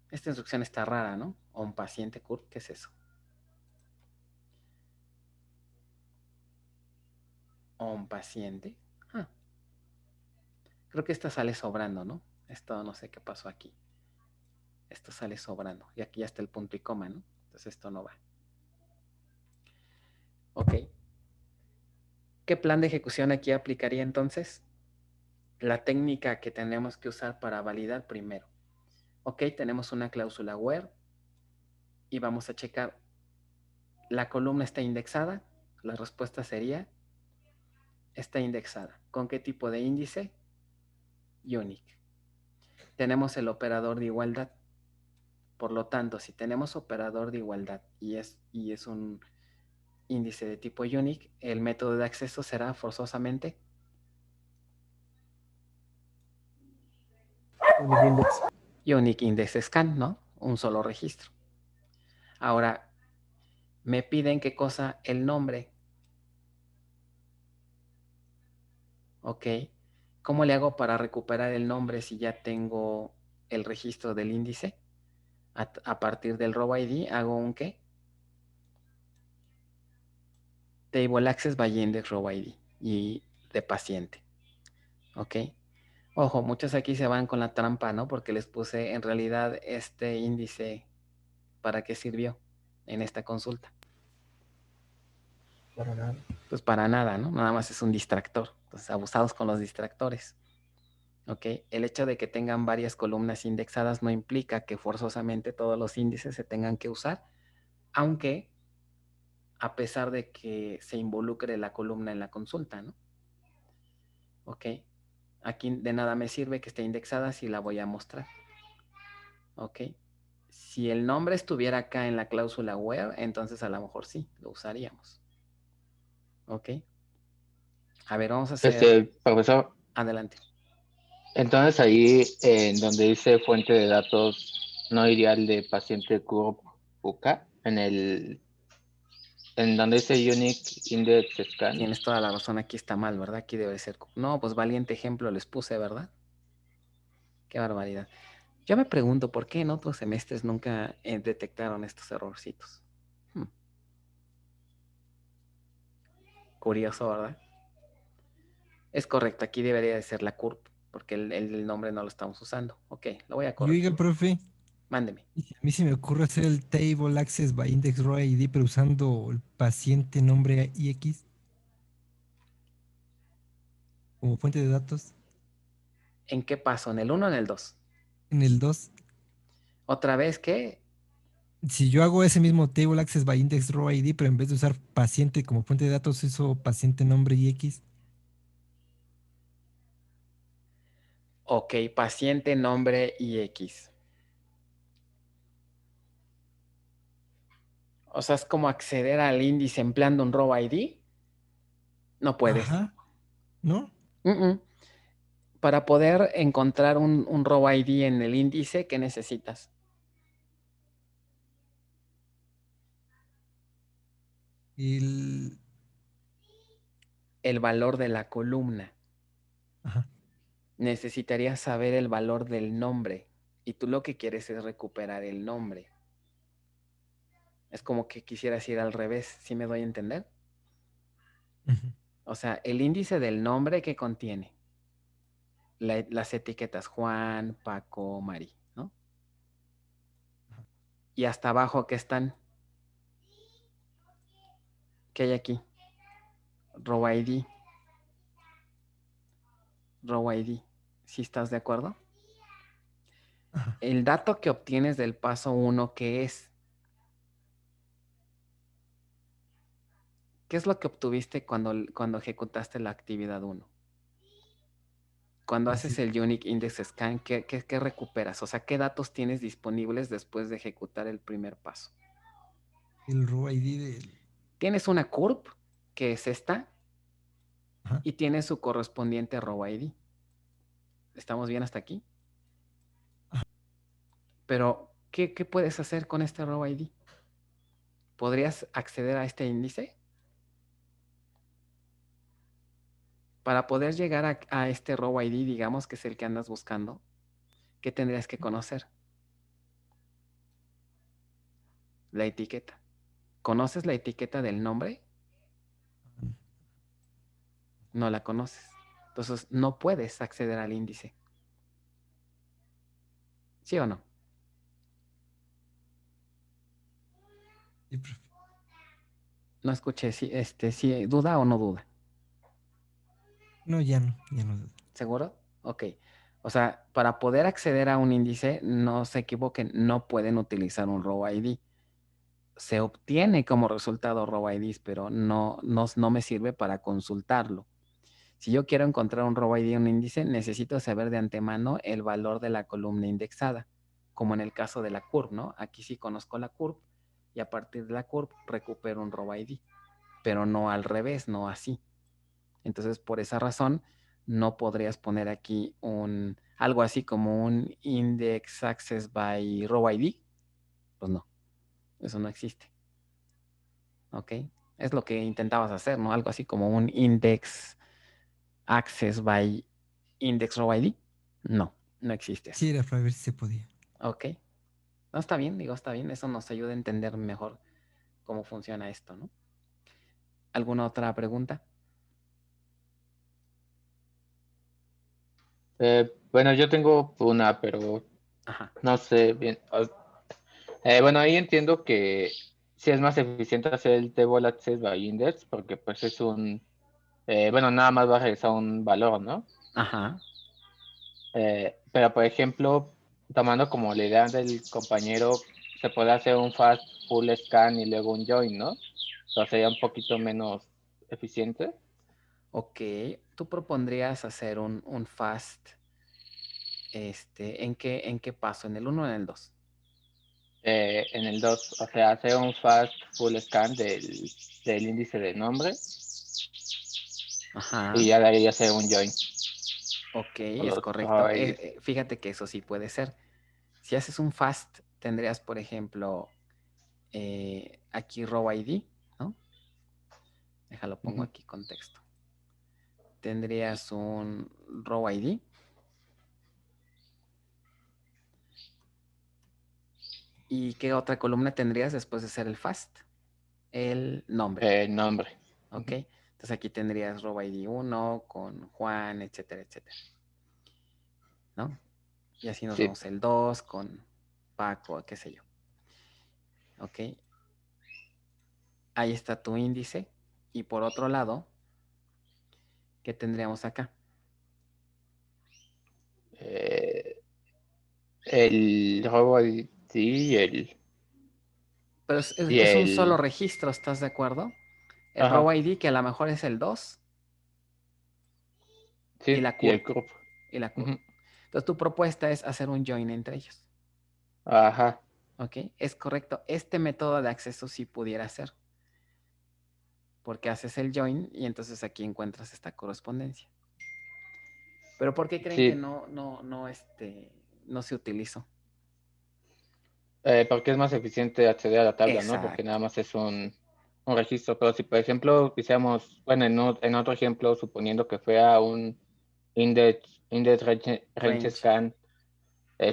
Esta instrucción está rara, ¿no? On paciente curve, ¿qué es eso? On paciente. Ah, creo que esta sale sobrando, ¿no? Esto no sé qué pasó aquí. Esto sale sobrando. Y aquí ya está el punto y coma, ¿no? Entonces esto no va. Ok. ¿Qué plan de ejecución aquí aplicaría entonces? La técnica que tenemos que usar para validar primero. Ok, tenemos una cláusula where y vamos a checar. La columna está indexada. La respuesta sería está indexada. ¿Con qué tipo de índice? Unique. Tenemos el operador de igualdad. Por lo tanto, si tenemos operador de igualdad y es un índice de tipo unique, el método de acceso será forzosamente unique index scan, ¿no? Un solo registro. Ahora, me piden qué cosa, el nombre. Ok. ¿Cómo le hago para recuperar el nombre si ya tengo el registro del índice? A partir del row ID hago un ¿qué? Table access by index row ID y de paciente. ¿Ok? Ojo, muchos aquí se van con la trampa, ¿no? Porque les puse en realidad este índice, ¿para qué sirvió en esta consulta? Para nada. Pues para nada, ¿no? Nada más es un distractor. Entonces, abusados con los distractores. ¿Ok? El hecho de que tengan varias columnas indexadas no implica que forzosamente todos los índices se tengan que usar, aunque a pesar de que se involucre la columna en la consulta, ¿no? ¿Ok? Aquí de nada me sirve que esté indexada si la voy a mostrar. ¿Ok? Si el nombre estuviera acá en la cláusula where, entonces a lo mejor sí, lo usaríamos. ¿Ok? A ver, vamos a hacer... Profesor, Adelante. entonces ahí en donde dice fuente de datos, ¿no iría el de paciente curve UK? En donde dice Unique Index Scan. Tienes toda la razón, aquí está mal, ¿verdad? Aquí debe ser... No, pues valiente ejemplo les puse, ¿verdad? Qué barbaridad. Yo me pregunto por qué en otros semestres nunca detectaron estos errorcitos. Curioso, ¿verdad? Es correcto, aquí debería de ser la CURP, porque el nombre no lo estamos usando. Ok, lo voy a Y corregir. oiga, profe, Mándeme. a mí se me ocurre hacer el Table Access by Index Row ID, pero usando el paciente nombre IX como fuente de datos ¿En qué paso? ¿En el 1 o en el 2? en el 2. ¿Otra vez qué? Si yo hago ese mismo Table Access by Index Row ID, pero en vez de usar paciente como fuente de datos, uso paciente nombre IX. Ok, paciente, nombre y X. O sea, es como acceder al índice empleando un row ID. No puedes. Ajá, ¿no? Para poder encontrar un row ID en el índice, ¿qué necesitas? El... El valor de la columna. Ajá. Necesitarías saber el valor del nombre. Y tú lo que quieres es recuperar el nombre. Es como que quisieras ir al revés, ¿sí me doy a entender? Ujú. O sea, el índice del nombre que contiene las etiquetas Juan, Paco, Mari, ¿no? Y hasta abajo, ¿qué están? ¿Qué hay aquí? Row ID. Row ID. ¿Sí estás de acuerdo? Ajá. El dato que obtienes del paso 1, ¿qué es? ¿Qué es lo que obtuviste cuando ejecutaste la actividad 1? Cuando haces el Unique Index Scan, ¿qué recuperas? O sea, ¿qué datos tienes disponibles después de ejecutar el primer paso? El row ID del... Tienes una CURP, que es esta, Ajá. y tiene su correspondiente row ID. ¿Estamos bien hasta aquí? Ajá. Pero, ¿qué puedes hacer con este row ID? ¿Podrías acceder a este índice? Para poder llegar a este row ID, digamos que es el que andas buscando, ¿qué tendrías que conocer? La etiqueta. ¿Conoces la etiqueta del nombre? No la conoces. Entonces, no puedes acceder al índice. ¿Sí o no? Sí, profe. No escuché si duda o no duda. No, ya no, ya no. ¿Seguro? Ok. O sea, para poder acceder a un índice, no se equivoquen, no pueden utilizar un row ID. Se obtiene como resultado row IDs, pero no me sirve para consultarlo. Si yo quiero encontrar un row ID en un índice, necesito saber de antemano el valor de la columna indexada, como en el caso de la CURP, ¿no? Aquí sí conozco la CURP y a partir de la CURP recupero un row ID, pero no al revés, no así. Entonces, por esa razón, no podrías poner aquí algo así como un index access by row ID. Pues no, eso no existe. ¿Ok? Es lo que intentabas hacer, ¿no? Algo así como un index access by Index row ID, no existe eso. Sí, era para ver si se podía. Ok. No, está bien, está bien. Eso nos ayuda a entender mejor cómo funciona esto, ¿no? ¿Alguna otra pregunta? Bueno, yo tengo una, pero Ajá. no sé bien. Bueno, ahí entiendo que sí es más eficiente hacer el Table Access by Index porque pues es bueno, nada más va a regresar un valor, ¿no? Ajá. Pero por ejemplo, tomando como la idea del compañero, se puede hacer un fast full scan y luego un join, ¿no? O sea, sería un poquito menos eficiente. Ok. Tú propondrías hacer un fast, ¿en qué paso? ¿En el 1 o en el 2? En el 2, o sea, hacer un fast full scan del índice de nombre Ajá. y ya de ahí hacer un join. Ok, O es los correcto. rows. Fíjate que eso sí puede ser. Si haces un fast, tendrías, por ejemplo, aquí row ID, ¿no? Déjalo, pongo aquí contexto. Tendrías un row ID. ¿Y qué otra columna tendrías después de hacer el fast? El nombre. El nombre. Ok. Entonces aquí tendrías row ID 1 con Juan, etcétera, etcétera. ¿No? Y así nos Sí. vamos el 2 con Paco, qué sé yo. Ok. Ahí está tu índice. Y por otro lado, ¿qué tendríamos acá? El robo y el... Pero es Y un solo el... registro, ¿estás de acuerdo? El row Ajá, ID, que a lo mejor es el 2, y sí, la y el CURP. group. Y la CURP. Ujú. Entonces tu propuesta es hacer un join entre ellos. Ajá, ¿Ok? Es correcto. Este método de acceso sí pudiera ser. Porque haces el join y entonces aquí encuentras esta correspondencia. Pero ¿por qué creen que sí. no se utilizó? Porque es más eficiente acceder a la tabla, ¿no? Porque Exacto. nada más es un registro. Pero si, por ejemplo, quisiéramos, bueno, en otro ejemplo, suponiendo que fuera un index range Range. scan,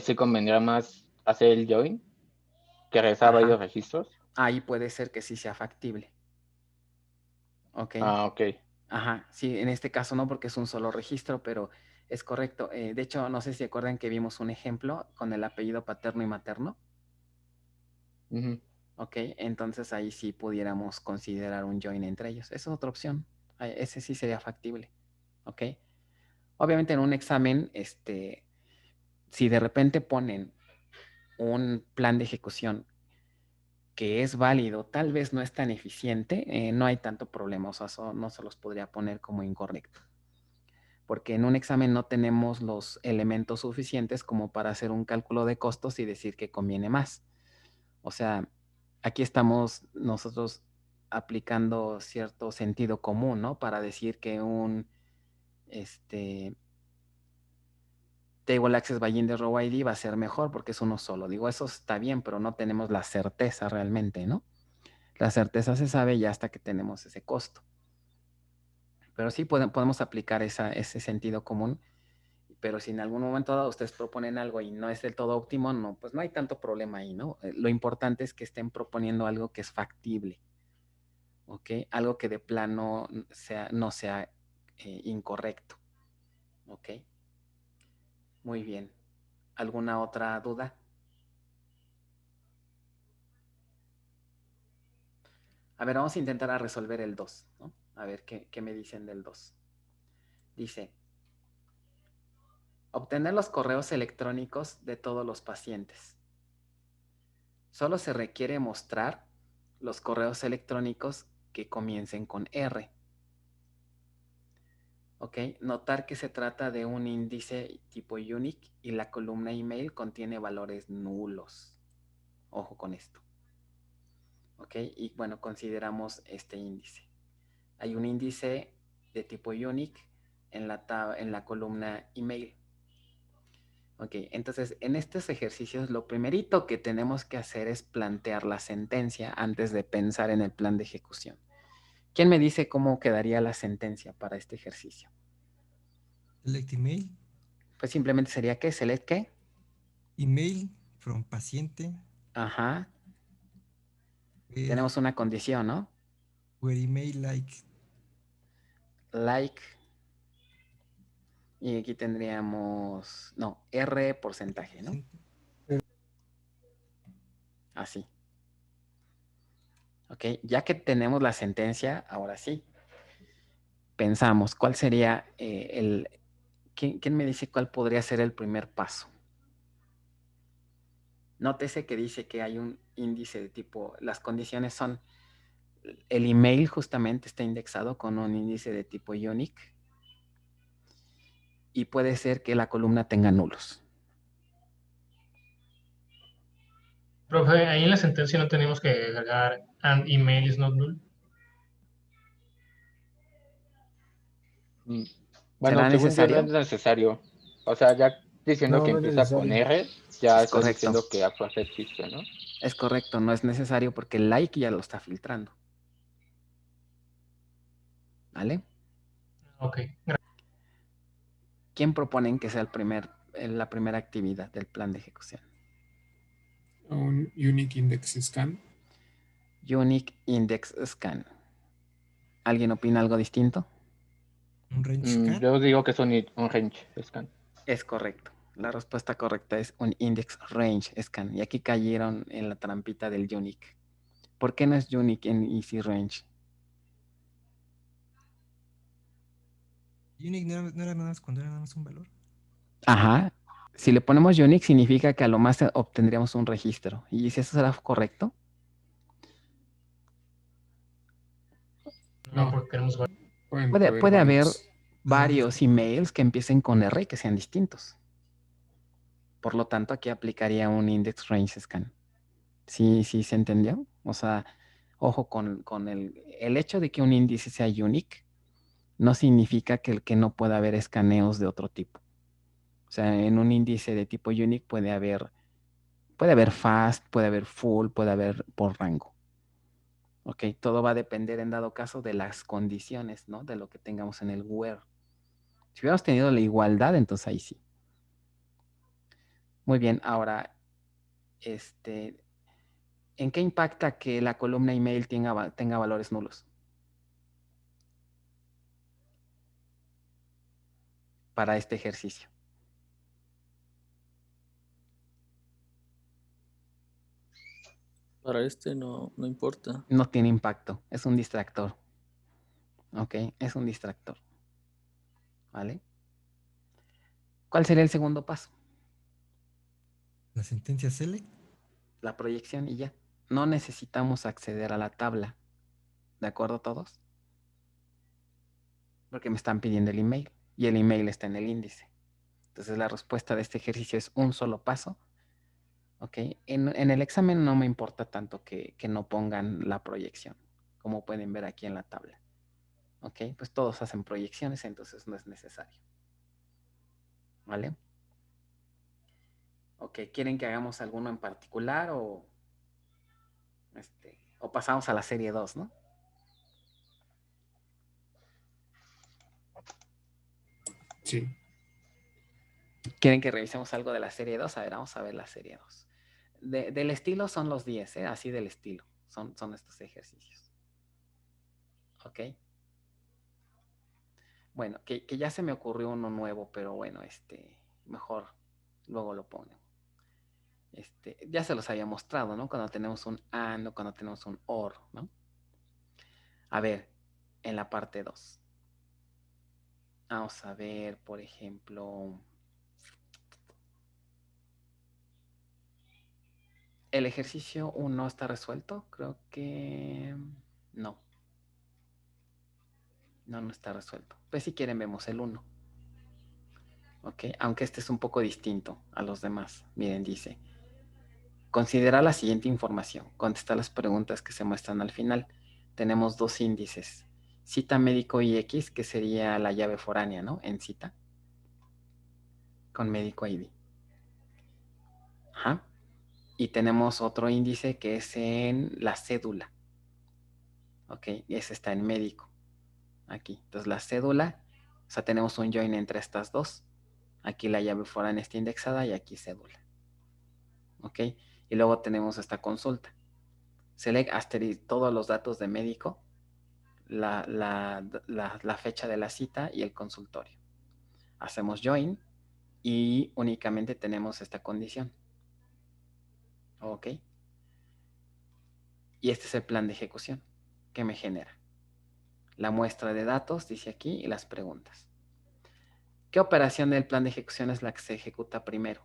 sí convendría más hacer el join que regresar varios Ajá. registros. Ahí puede ser que sí sea factible. ¿Ok? Ah, ok. Ajá, sí, en este caso no porque es un solo registro, pero es correcto. De hecho, no sé si acuerdan que vimos un ejemplo con el apellido paterno y materno. Ujú. Ok, entonces ahí sí pudiéramos considerar un join entre ellos. Esa es otra opción. Ese sí sería factible. Ok. Obviamente en un examen, si de repente ponen un plan de ejecución que es válido, tal vez no es tan eficiente, no hay tanto problema. O sea, no se los podría poner como incorrecto. Porque en un examen no tenemos los elementos suficientes como para hacer un cálculo de costos y decir que conviene más. O sea, aquí estamos nosotros aplicando cierto sentido común, ¿no? Para decir que un Table Access by Index Row ID va a ser mejor porque es uno solo. Digo, eso está bien, pero no tenemos la certeza realmente, ¿no? La certeza se sabe ya hasta que tenemos ese costo. Pero sí podemos aplicar ese sentido común. Pero si en algún momento dado ustedes proponen algo y no es del todo óptimo, no, pues no hay tanto problema ahí, ¿no? Lo importante es que estén proponiendo algo que es factible, ¿ok? Algo que de plano no sea incorrecto, ¿ok? Muy bien. ¿Alguna otra duda? A ver, vamos a intentar a resolver el 2, ¿no? A ver qué me dicen del 2. Dice, obtener los correos electrónicos de todos los pacientes. Solo se requiere mostrar los correos electrónicos que comiencen con R. ¿Ok? Notar que se trata de un índice tipo unique y la columna email contiene valores nulos. Ojo con esto. ¿Ok? Y bueno, consideramos este índice. Hay un índice de tipo unique en la columna email. Ok, entonces en estos ejercicios lo primerito que tenemos que hacer es plantear la sentencia antes de pensar en el plan de ejecución. ¿Quién me dice cómo quedaría la sentencia para este ejercicio? Select email. Pues simplemente sería que select qué. Email from paciente. Ajá. Where, Tenemos una condición, ¿no? where email like. Like. Y aquí tendríamos, no, R porcentaje, ¿no? Así. Ok, ya que tenemos la sentencia, ahora sí, pensamos cuál sería ¿quién me dice cuál podría ser el primer paso? Nótese que dice que hay un índice de tipo, las condiciones son, el email justamente está indexado con un índice de tipo unique y puede ser que la columna tenga nulos. Profe, ahí en la sentencia no tenemos que agregar and email is not null. Bueno, ¿Será según yo no necesario? es necesario. O sea, ya diciendo No, que no es empieza con necesario. R, ya Es estás correcto. diciendo que la frase existe, ¿no? Es correcto, no es necesario porque el like ya lo está filtrando. ¿Vale? Ok. ¿Quién proponen que sea la primera actividad del plan de ejecución? Un unique index scan. Unique Index Scan. ¿Alguien opina algo distinto? Un range scan. Yo digo que es un range scan. Es correcto. La respuesta correcta es un Index Range Scan. Y aquí cayeron en la trampita del Unique. ¿Por qué no es Unique en Easy Range? Unique no era nada más cuando era nada más un valor. Ajá. Si le ponemos Unique significa que a lo más obtendríamos un registro. ¿Y si eso será correcto? No, No, porque queremos ver. Puede haber varios. varios emails que empiecen con R y que sean distintos. Por lo tanto, aquí aplicaría un Index Range Scan. ¿Sí se entendió? O sea, ojo con el hecho de que un índice sea unique no significa que no pueda haber escaneos de otro tipo. O sea, en un índice de tipo unique puede haber fast, puede haber full, puede haber por rango. Ok, todo va a depender en dado caso de las condiciones, ¿no? De lo que tengamos en el where. Si hubiéramos tenido la igualdad, entonces ahí sí. Muy bien, ahora, ¿en qué impacta que la columna email tenga valores nulos? Para este ejercicio. Para este no importa. No tiene impacto, es un distractor. Ok, es un distractor. ¿Vale? ¿Cuál sería el segundo paso? La sentencia select. La proyección y ya. No necesitamos acceder a la tabla. ¿De acuerdo todos? Porque me están pidiendo el email y el email está en el índice. Entonces la respuesta de este ejercicio es un solo paso. ¿Ok? En el examen no me importa tanto que no pongan la proyección, como pueden ver aquí en la tabla. ¿Ok? Pues todos hacen proyecciones, entonces no es necesario. ¿Vale? Ok, ¿quieren que hagamos alguno en particular o pasamos a la serie 2, ¿no? Sí. ¿Quieren que revisemos algo de la serie 2? A ver, vamos a ver la serie 2. Del estilo son los 10, ¿eh? Así del estilo. Son estos ejercicios. ¿Ok? Bueno, que ya se me ocurrió uno nuevo, pero bueno, mejor luego lo pongo. Ya se los había mostrado, ¿no? Cuando tenemos un AND o cuando tenemos un OR, ¿no? A ver, en la parte 2. Vamos a ver, por ejemplo, el ejercicio 1 está resuelto. Creo que no. No está resuelto. Pues si quieren vemos el 1. Ok, aunque este es un poco distinto a los demás. Miren, dice, considera la siguiente información. Contesta las preguntas que se muestran al final. Tenemos dos índices. Cita médico y X, que sería la llave foránea, ¿no? En cita. Con médico ID. Ajá. Y tenemos otro índice que es en la cédula. Ok, y ese está en médico. Aquí. Entonces la cédula O sea, tenemos un join entre estas dos. Aquí la llave foránea está indexada y aquí cédula. ¿Ok? Y luego tenemos esta consulta. Select todos los datos de médico, la fecha de la cita y el consultorio. Hacemos join y únicamente tenemos esta condición. ¿Ok? Y este es el plan de ejecución que me genera. La muestra de datos, dice aquí, y las preguntas. ¿Qué operación del plan de ejecución es la que se ejecuta primero?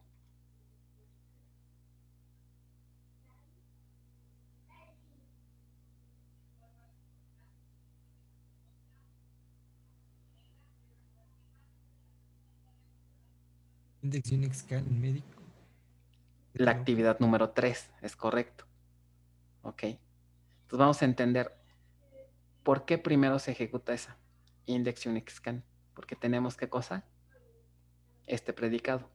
Index Unix Scan en médico. La actividad número 3, es correcto. ¿Ok? Entonces vamos a entender por qué primero se ejecuta esa. Index Unix Scan. Porque tenemos ¿qué cosa? Este predicado.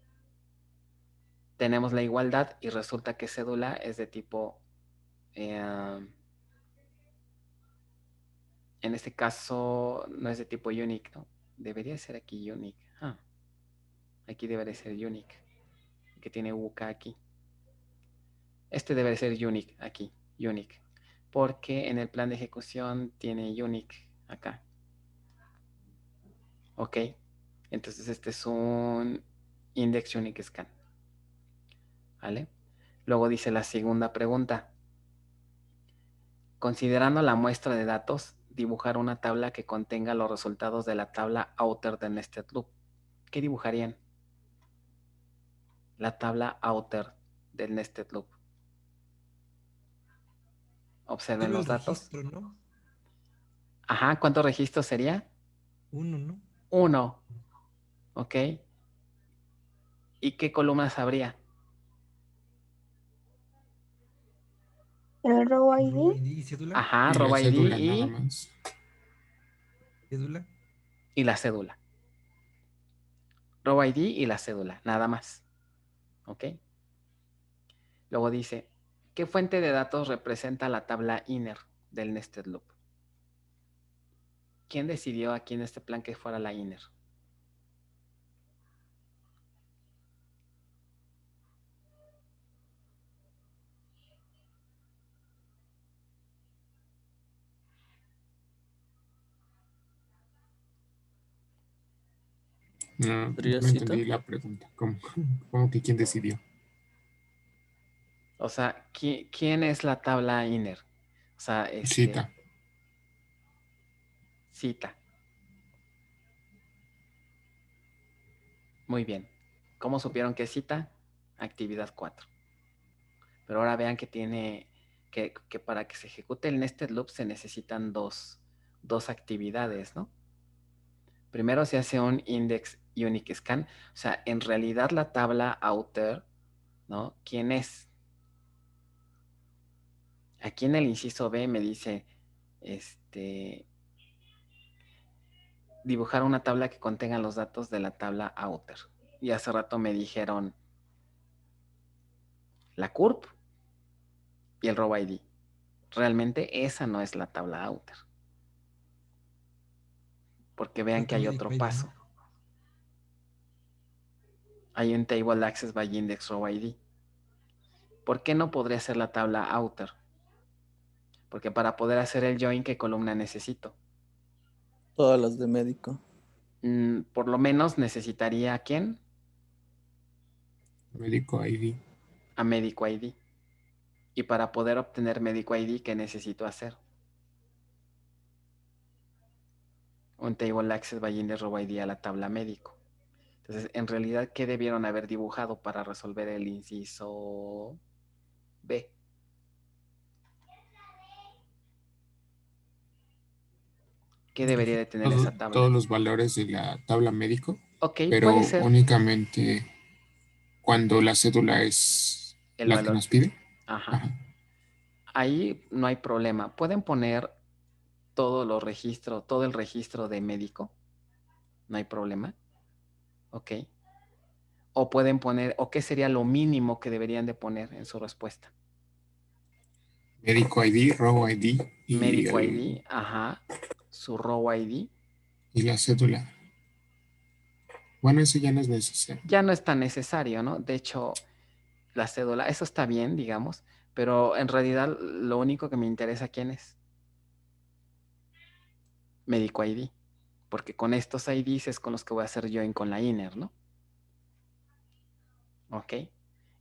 Tenemos la igualdad y resulta que cédula es de tipo... en este caso no es de tipo unique, ¿no? Debería ser aquí unique. Aquí debería ser unique. Que tiene UK aquí. Este debe ser unique aquí. Unique. Porque en el plan de ejecución tiene unique acá. Ok. Entonces este es un index unique scan. ¿Vale? Luego dice la segunda pregunta. Considerando la muestra de datos, dibujar una tabla que contenga los resultados de la tabla outer de nested loop. ¿Qué dibujarían? La tabla outer del nested loop. Observen Solo los el datos. registro, ¿no? Ajá, ¿cuántos registros sería? 1, ¿no? 1. ¿Ok? ¿Y qué columnas habría? El row Row ID. ID y cédula. Ajá, Y la row ID cédula nada más. Cédula. y la cédula. Row ID y la cédula, nada más. ¿Ok? Luego dice, ¿qué fuente de datos representa la tabla inner del nested loop? ¿Quién decidió aquí en este plan que fuera la inner? No, ¿Sería no cita? entendí la pregunta. ¿Cómo que quién decidió? O sea, ¿quién es la tabla inner? O sea, Cita. cita. Muy bien. ¿Cómo supieron que es cita? Actividad 4. Pero ahora vean que tiene que para que se ejecute el nested loop se necesitan dos actividades, ¿no? Primero se hace un index unique scan. O sea, en realidad la tabla outer, ¿no? ¿Quién es? Aquí en el inciso B me dice, dibujar una tabla que contenga los datos de la tabla outer. Y hace rato me dijeron la CURP y el row ID. Realmente esa no es la tabla outer. Porque vean que hay otro paso. Hay un table access by index row ID. ¿Por qué no podría ser la tabla outer? Porque para poder hacer el join, ¿qué columna necesito? Todas las de médico. Por lo menos necesitaría ¿a quién? Médico ID. A médico ID. Y para poder obtener médico ID, ¿qué necesito hacer? Un table access by index row ID a la tabla médico. Entonces, en realidad, ¿qué debieron haber dibujado para resolver el inciso B? ¿Qué debería de tener esa tabla? Todos los valores de la tabla médico, Ok, pero puede ser. únicamente cuando la cédula es El la que valor. nos pide. Ajá. Ahí no hay problema. Pueden poner todo el registro de médico. No hay problema. Ok. O pueden poner, o qué sería lo mínimo que deberían de poner en su respuesta. Médico ID, row ID y Médico ID, ajá. Su row ID. y la cédula. Bueno, eso ya no es necesario. Ya no es tan necesario, ¿no? De hecho, la cédula, eso está bien, digamos, pero en realidad lo único que me interesa quién es. Médico ID. Porque con estos IDs es con los que voy a hacer join con la inner, ¿no? Ok.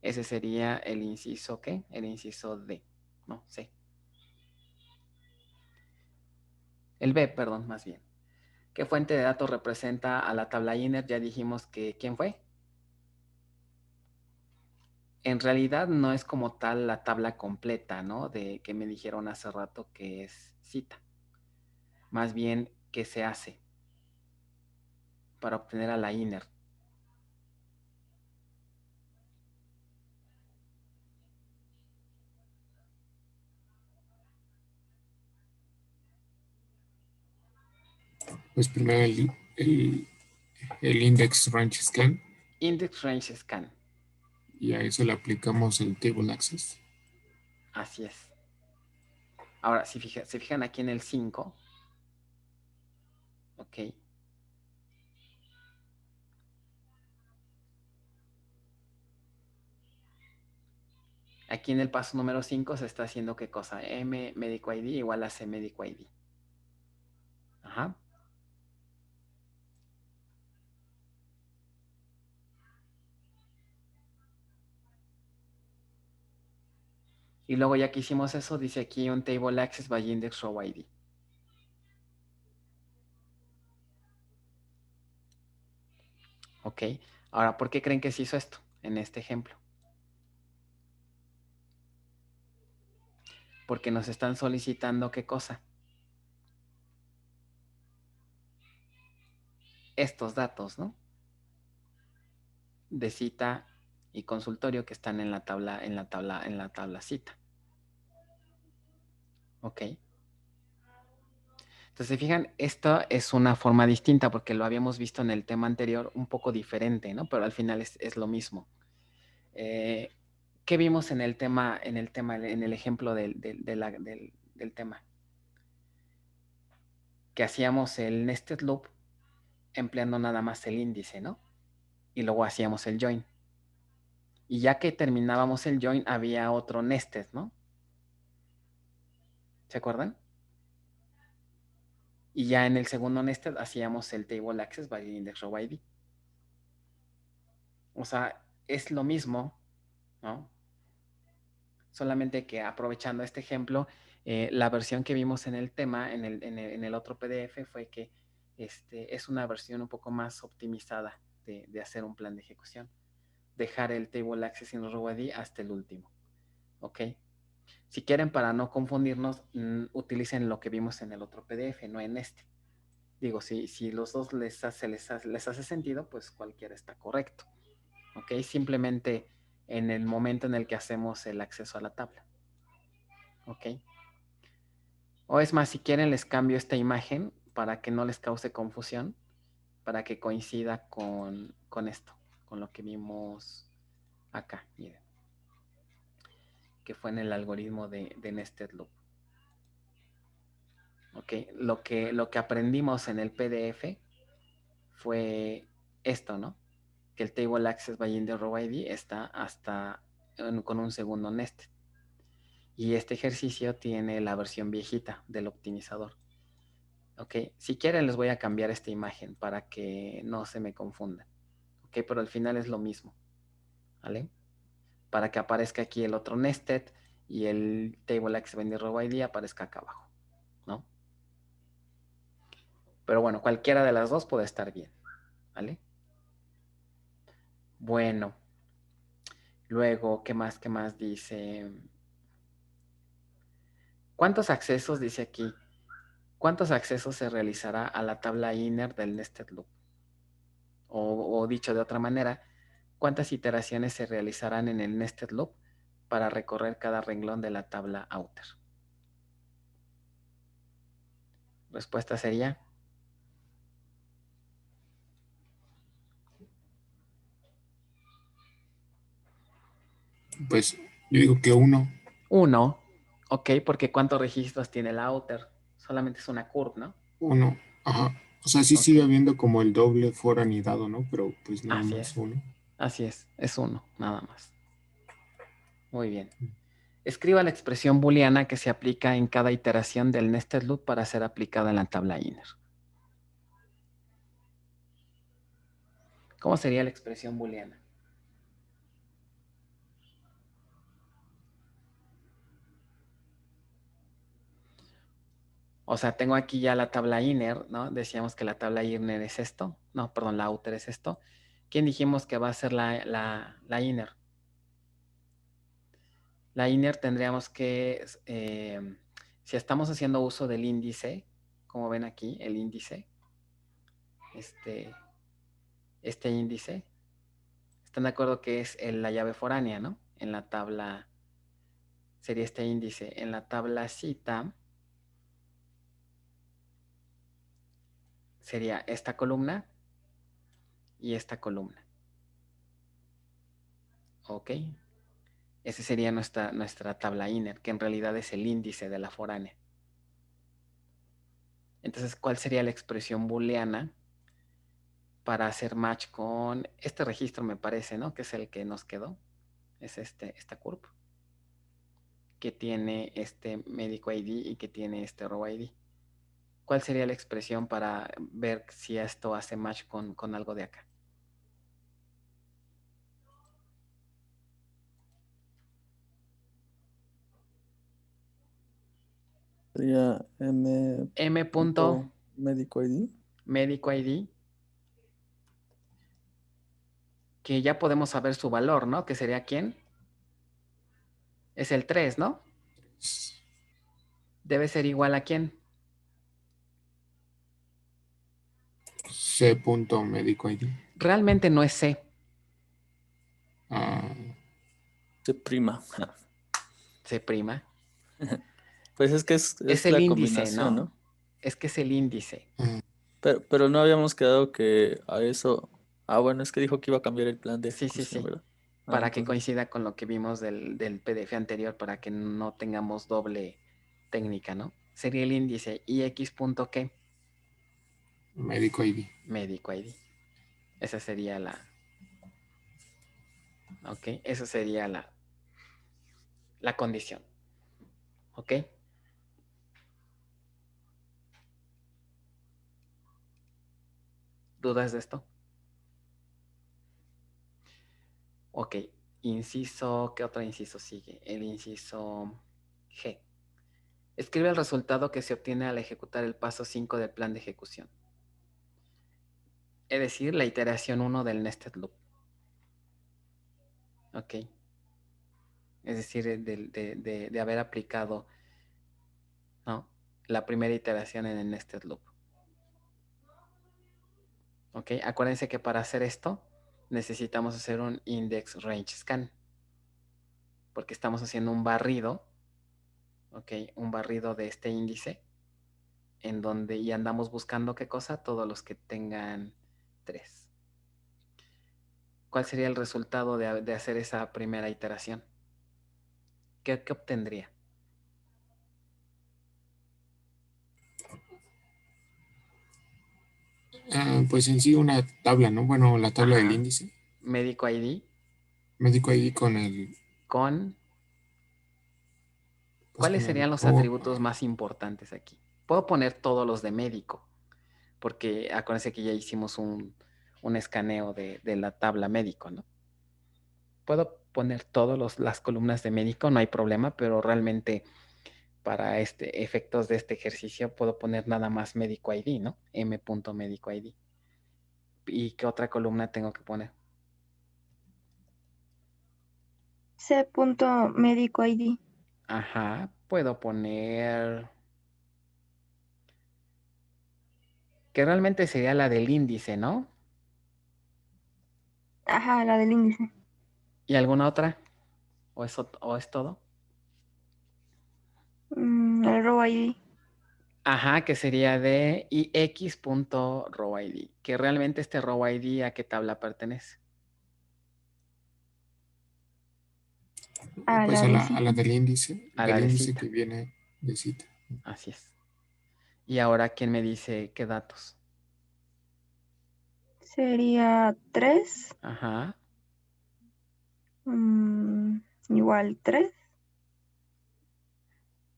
Ese sería el inciso, ¿qué? El inciso D. No, C. El B, perdón, más bien. ¿Qué fuente de datos representa a la tabla inner? Ya dijimos que, ¿quién fue? En realidad no es como tal la tabla completa, ¿no? De que me dijeron hace rato que es cita. Más bien, ¿qué se hace para obtener a la inner? Pues primero el index range scan Index range scan. y a eso le aplicamos el table access. Así es. Ahora, si se fijan aquí en el 5, ok. Aquí en el paso número 5 se está haciendo ¿qué cosa? M médico ID igual a C médico ID. Ajá. Y luego ya que hicimos eso, dice aquí un table access by index row ID. Ok. Ahora, ¿por qué creen que se hizo esto en este ejemplo? Porque nos están solicitando ¿qué cosa? Estos datos, ¿no? De cita y consultorio que están en la tabla cita. Ok. Entonces, se fijan, esta es una forma distinta porque lo habíamos visto en el tema anterior un poco diferente, ¿no? Pero al final es lo mismo. ¿Qué vimos en el tema, en el ejemplo del tema? Que hacíamos el nested loop empleando nada más el índice, ¿no? Y luego hacíamos el join. Y ya que terminábamos el join, había otro nested, ¿no? ¿Se acuerdan? Y ya en el segundo nested hacíamos el table access by index row ID. O sea, es lo mismo, ¿no? Solamente que aprovechando este ejemplo, la versión que vimos en el tema, en el otro PDF, fue que es una versión un poco más optimizada de hacer un plan de ejecución. Dejar el table access in row ID hasta el último. ¿Ok? Si quieren, para no confundirnos, utilicen lo que vimos en el otro PDF, no en este. Digo, si los dos les hace sentido, pues cualquiera está correcto. ¿Ok? Simplemente en el momento en el que hacemos el acceso a la tabla. ¿Ok? O es más, si quieren les cambio esta imagen para que no les cause confusión, para que coincida con esto, con lo que vimos acá, miren, que fue en el algoritmo de Nested Loop. ¿Ok? Lo que aprendimos en el PDF fue esto, ¿no? Que el Table Access by Index Row ID está hasta con un segundo nested. Y este ejercicio tiene la versión viejita del optimizador. Ok, si quieren les voy a cambiar esta imagen para que no se me confundan. Ok, pero al final es lo mismo. ¿Vale? Para que aparezca aquí el otro nested y el Table Access by Index Row ID aparezca acá abajo, ¿no? Pero bueno, cualquiera de las dos puede estar bien. ¿Vale? Bueno. Luego, ¿qué más? ¿Qué más dice? ¿Cuántos accesos, dice aquí? ¿Cuántos accesos se realizará a la tabla inner del nested loop? O dicho de otra manera, ¿cuántas iteraciones se realizarán en el nested loop para recorrer cada renglón de la tabla outer? Respuesta sería... Pues yo digo que 1. 1. Ok, porque ¿cuántos registros tiene la outer? Solamente es una curve, ¿no? 1. Ajá. O sea, sí Ok. sigue habiendo como el doble for anidado, ¿no? Pero pues nada Así más es, uno. así es, así es uno, nada más. Muy bien. Escriba la expresión booleana que se aplica en cada iteración del nested loop para ser aplicada en la tabla inner. ¿Cómo sería la expresión booleana? O sea, tengo aquí ya la tabla inner, ¿no? Decíamos que la tabla inner es esto. No, perdón, la outer es esto. ¿Quién dijimos que va a ser la inner? La inner tendríamos que, si estamos haciendo uso del índice, como ven aquí, el índice, este índice, están de acuerdo que es la llave foránea, ¿no? En la tabla, sería este índice. En la tabla cita, sería esta columna y esta columna. ¿Ok? Esa sería nuestra tabla inner, que en realidad es el índice de la foránea. Entonces, ¿cuál sería la expresión booleana para hacer match con este registro, me parece, ¿no? Que es el que nos quedó. Es esta curve, que tiene este médico ID y que tiene este row ID. ¿Cuál sería la expresión para ver si esto hace match con algo de acá? Sería M punto médico ID. médico ID, que ya podemos saber su valor, ¿no? Que sería ¿quién? Es el 3, ¿no? Debe ser igual a ¿quién? C.médico ID. Realmente no es C. C prima. C prima. Pues es que Es es el la índice, combinación, ¿no? ¿no? Es que es el índice. Pero no habíamos quedado que a eso. Ah, bueno, es que dijo que iba a cambiar el plan de Sí, sí, ejecución, sí. ¿verdad? Para que Entonces, coincida con lo que vimos del PDF anterior, para que no tengamos doble técnica, ¿no? Sería el índice IX punto ¿qué? Médico ID. Médico ID. Esa sería ¿ok? Esa sería la condición, ¿ok? ¿Dudas de esto? Ok, inciso, ¿qué otro inciso sigue? El inciso G. Escribe el resultado que se obtiene al ejecutar el paso 5 del plan de ejecución. Es decir, la iteración 1 del nested loop. Ok. Es decir, de haber aplicado, ¿no? La primera iteración en el nested loop. Ok, acuérdense que para hacer esto necesitamos hacer un index range scan, porque estamos haciendo un barrido, ok, un barrido de este índice, en donde y andamos buscando qué cosa, todos los que tengan 3. ¿Cuál sería el resultado de hacer esa primera iteración? ¿Qué obtendría? Pues en sí una tabla, ¿no? Bueno, la tabla del Ajá. índice. Médico ID Médico ID con el... con... Pues ¿Cuáles con el serían los O. atributos más importantes aquí? Puedo poner todos los de médico, porque acuérdense que ya hicimos un escaneo de la tabla médico, ¿no? Puedo poner todas las columnas de médico, no hay problema, pero realmente para efectos de este ejercicio puedo poner nada más médico ID, ¿no? M.médico ID. ¿Y qué otra columna tengo que poner? C.médico ID. Ajá, puedo poner... que realmente sería la del índice, ¿no? Ajá, la del índice. ¿Y alguna otra? ¿O es todo? El row ID. Ajá, que sería de ix.rowID, que realmente este rowID ¿a qué tabla pertenece? A Pues la de a cita. la del índice. A la Del de índice cita. que viene de cita. Así es. Y ahora, ¿quién me dice qué datos? sería 3, Ajá. igual 3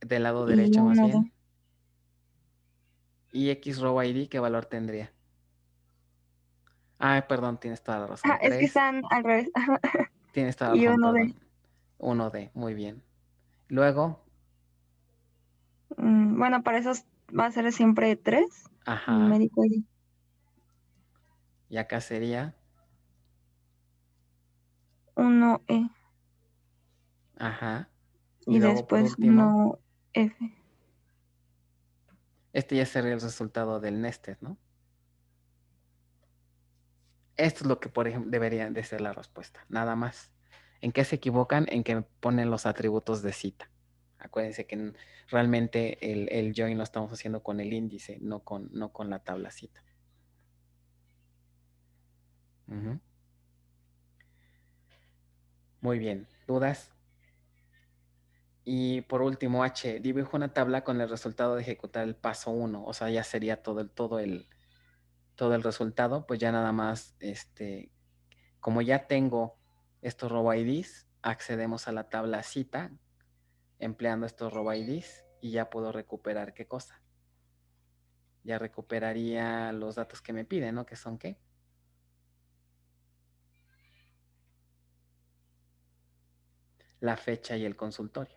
Del lado y derecho más 1 bien. D. ¿Y X row ID qué valor tendría? Ah, perdón, tienes toda la razón. Es que 3, están al revés. tienes toda la Y razón, 1 D. perdón. 1D, muy bien. Luego, Bueno, para esos va a ser siempre 3. ajá, Médico ID. y acá sería, 1 E. ajá. Y Y luego por después último, 1 F. este ya sería el resultado del nested, ¿no? Esto es lo que, por ejemplo, debería de ser la respuesta. Nada más. ¿En qué se equivocan? En que ponen los atributos de cita. Acuérdense que realmente el join lo estamos haciendo con el índice, no con la tabla cita. Ujú. Muy bien. ¿Dudas? Y por último, H, dibujo una tabla con el resultado de ejecutar el paso 1. O sea, ya sería todo el resultado. Pues ya nada más, como ya tengo estos row IDs, accedemos a la tabla cita empleando estos row IDs y ya puedo recuperar qué cosa. Ya recuperaría los datos que me piden, ¿no? ¿Que son qué? La fecha y el consultorio.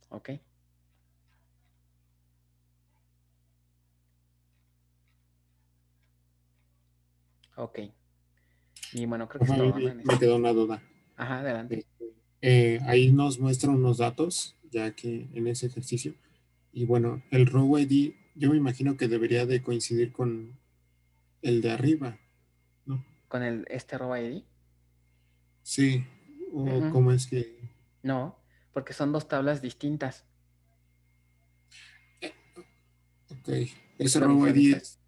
¿Ok? Ok. Y bueno, creo que es Profe, a mí todo, ¿no? me quedó una duda. Ajá, adelante. Ahí nos muestra unos datos, ya que en ese ejercicio. Y bueno, el row ID, yo me imagino que debería de coincidir con el de arriba, ¿no? ¿Con este row ID? Sí, o Ujú. cómo es que... No, porque son dos tablas distintas. Ok, ese ¿Lo row ID visualizas?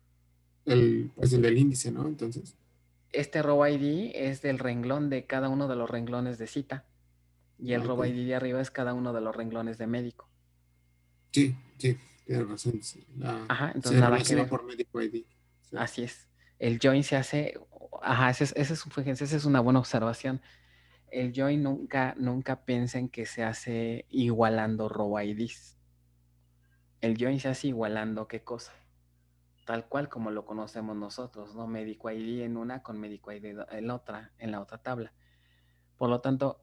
es el del índice, ¿no? Entonces, Este row ID es del renglón de cada uno de los renglones de cita. Y el ok. row ID de arriba es cada uno de los renglones de médico. Sí, sí, tienes razón. Sí, Ajá, entonces se nada que relaciona ver. por médico ID. Sí. Así es. El join se hace, ajá, fíjense, esa es una buena observación. El join nunca piensen que se hace igualando row IDs. El join se hace igualando qué cosa, tal cual como lo conocemos nosotros, ¿no? Médico ID en una con médico ID en la otra tabla. Por lo tanto,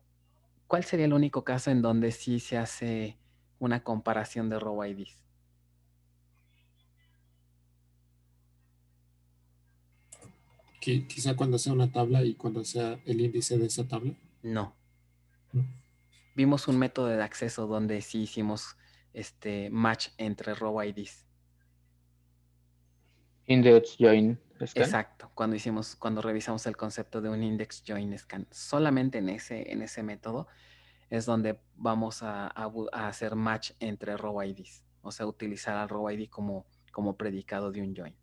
¿cuál sería el único caso en donde sí se hace una comparación de row IDs? Quizá cuando sea una tabla y cuando sea el índice de esa tabla. No. ¿No? Vimos un método de acceso donde sí hicimos match entre row IDs. Index join scan. Exacto, cuando revisamos el concepto de un index join scan. Solamente en ese método es donde vamos a hacer match entre row IDs. O sea, utilizar al row ID como predicado de un join.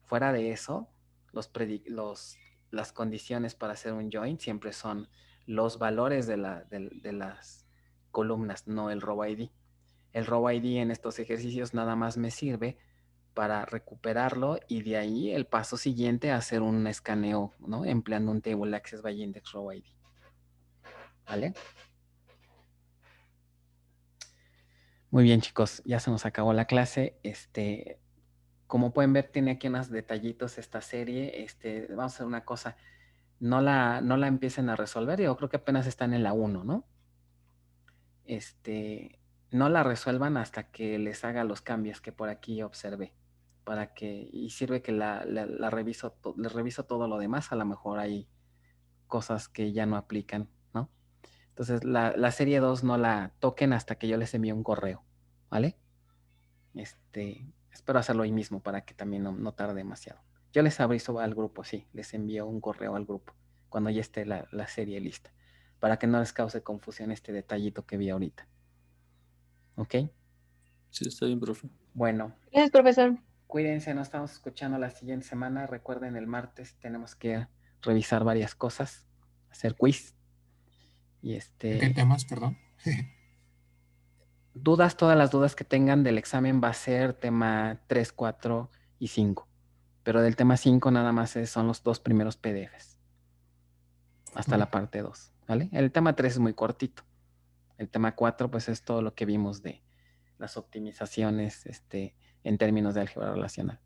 Fuera de eso, las condiciones para hacer un join siempre son los valores de las columnas, no el row ID. El row ID en estos ejercicios nada más me sirve para recuperarlo y de ahí el paso siguiente hacer un escaneo, ¿no? Empleando un table access by index row ID. ¿Vale? Muy bien, chicos, ya se nos acabó la clase. Como pueden ver, tiene aquí unos detallitos esta serie. Vamos a hacer una cosa. No la empiecen a resolver. Yo creo que apenas están en la 1, ¿no? No la resuelvan hasta que les haga los cambios que por aquí observé. Y sirve que les reviso todo lo demás. A lo mejor hay cosas que ya no aplican, ¿no? Entonces, la serie 2 no la toquen hasta que yo les envíe un correo, ¿vale? Espero hacerlo hoy mismo para que también no tarde demasiado. Yo les aviso al grupo, sí, les envío un correo al grupo cuando ya esté la serie lista, para que no les cause confusión este detallito que vi ahorita. ¿Ok? Sí, está bien, profe. Bueno, Gracias, profesor. cuídense, nos estamos escuchando la siguiente semana. Recuerden, el martes tenemos que revisar varias cosas, hacer quiz. Y ¿Qué temas, perdón? todas las dudas que tengan del examen va a ser tema 3, 4 y 5. Pero del tema 5 nada más son los 2 primeros PDFs. Hasta la parte 2, ¿vale? El tema 3 es muy cortito. El tema 4 pues es todo lo que vimos de las optimizaciones en términos de álgebra relacional.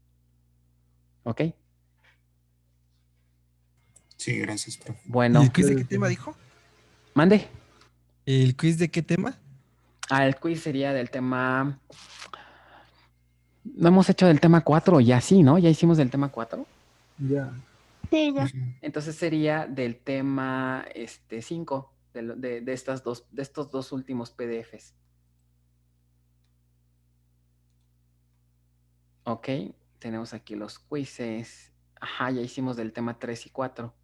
¿Ok? Sí, gracias, profe. Bueno. ¿Y el quiz de qué tema dijo? ¿Mande? ¿El quiz de qué tema? El quiz sería del tema... ¿No hemos hecho del tema 4? Ya sí, ¿no? ¿Ya hicimos del tema 4? Ya. Sí, ya. Entonces sería del tema 5, de estos dos últimos PDFs. Ok, tenemos aquí los quizzes. Ajá, ya hicimos del tema 3 y 4.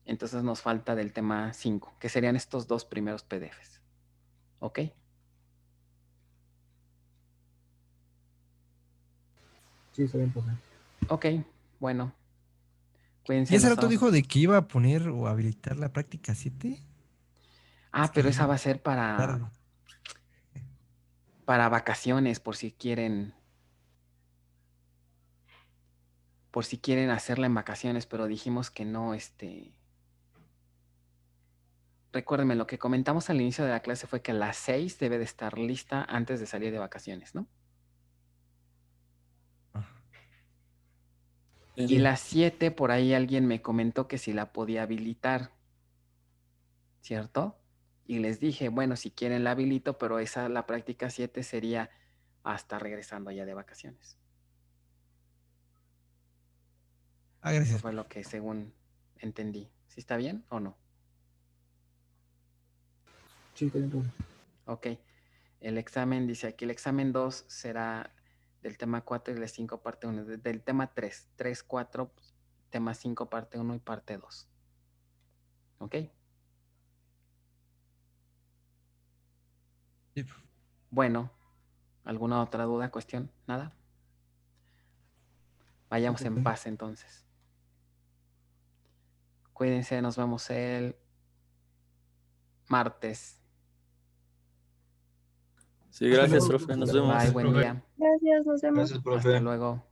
Entonces nos falta del tema 5, que serían estos 2 primeros PDFs. ¿Ok? Sí, está bien, profe. Ok, bueno. Cuídense. ¿Y ese rato dijo de que iba a poner o habilitar la práctica 7? Pero esa va a ser para vacaciones, por si quieren hacerla en vacaciones, pero dijimos que no, recuérdenme, lo que comentamos al inicio de la clase fue que a las 6 debe de estar lista antes de salir de vacaciones, ¿no? Y las 7, por ahí alguien me comentó que si la podía habilitar, ¿cierto? Y les dije, bueno, si quieren la habilito, pero la práctica 7 sería hasta regresando ya de vacaciones. Gracias. Eso fue lo que según entendí. ¿Sí está bien o no? Sí, está bien, profe. Ok. El examen, dice aquí, el examen 2 será del tema 4 y del 5 parte 1. Del tema 3, 3, 4, tema 5 parte 1 y parte 2. ¿Ok? Sí. Bueno, ¿alguna otra duda, cuestión? ¿Nada? Vayamos en paz entonces. Cuídense, nos vemos el martes. Sí, gracias, profe. Nos vemos. Bye, buen día. Gracias, nos vemos. Hasta luego.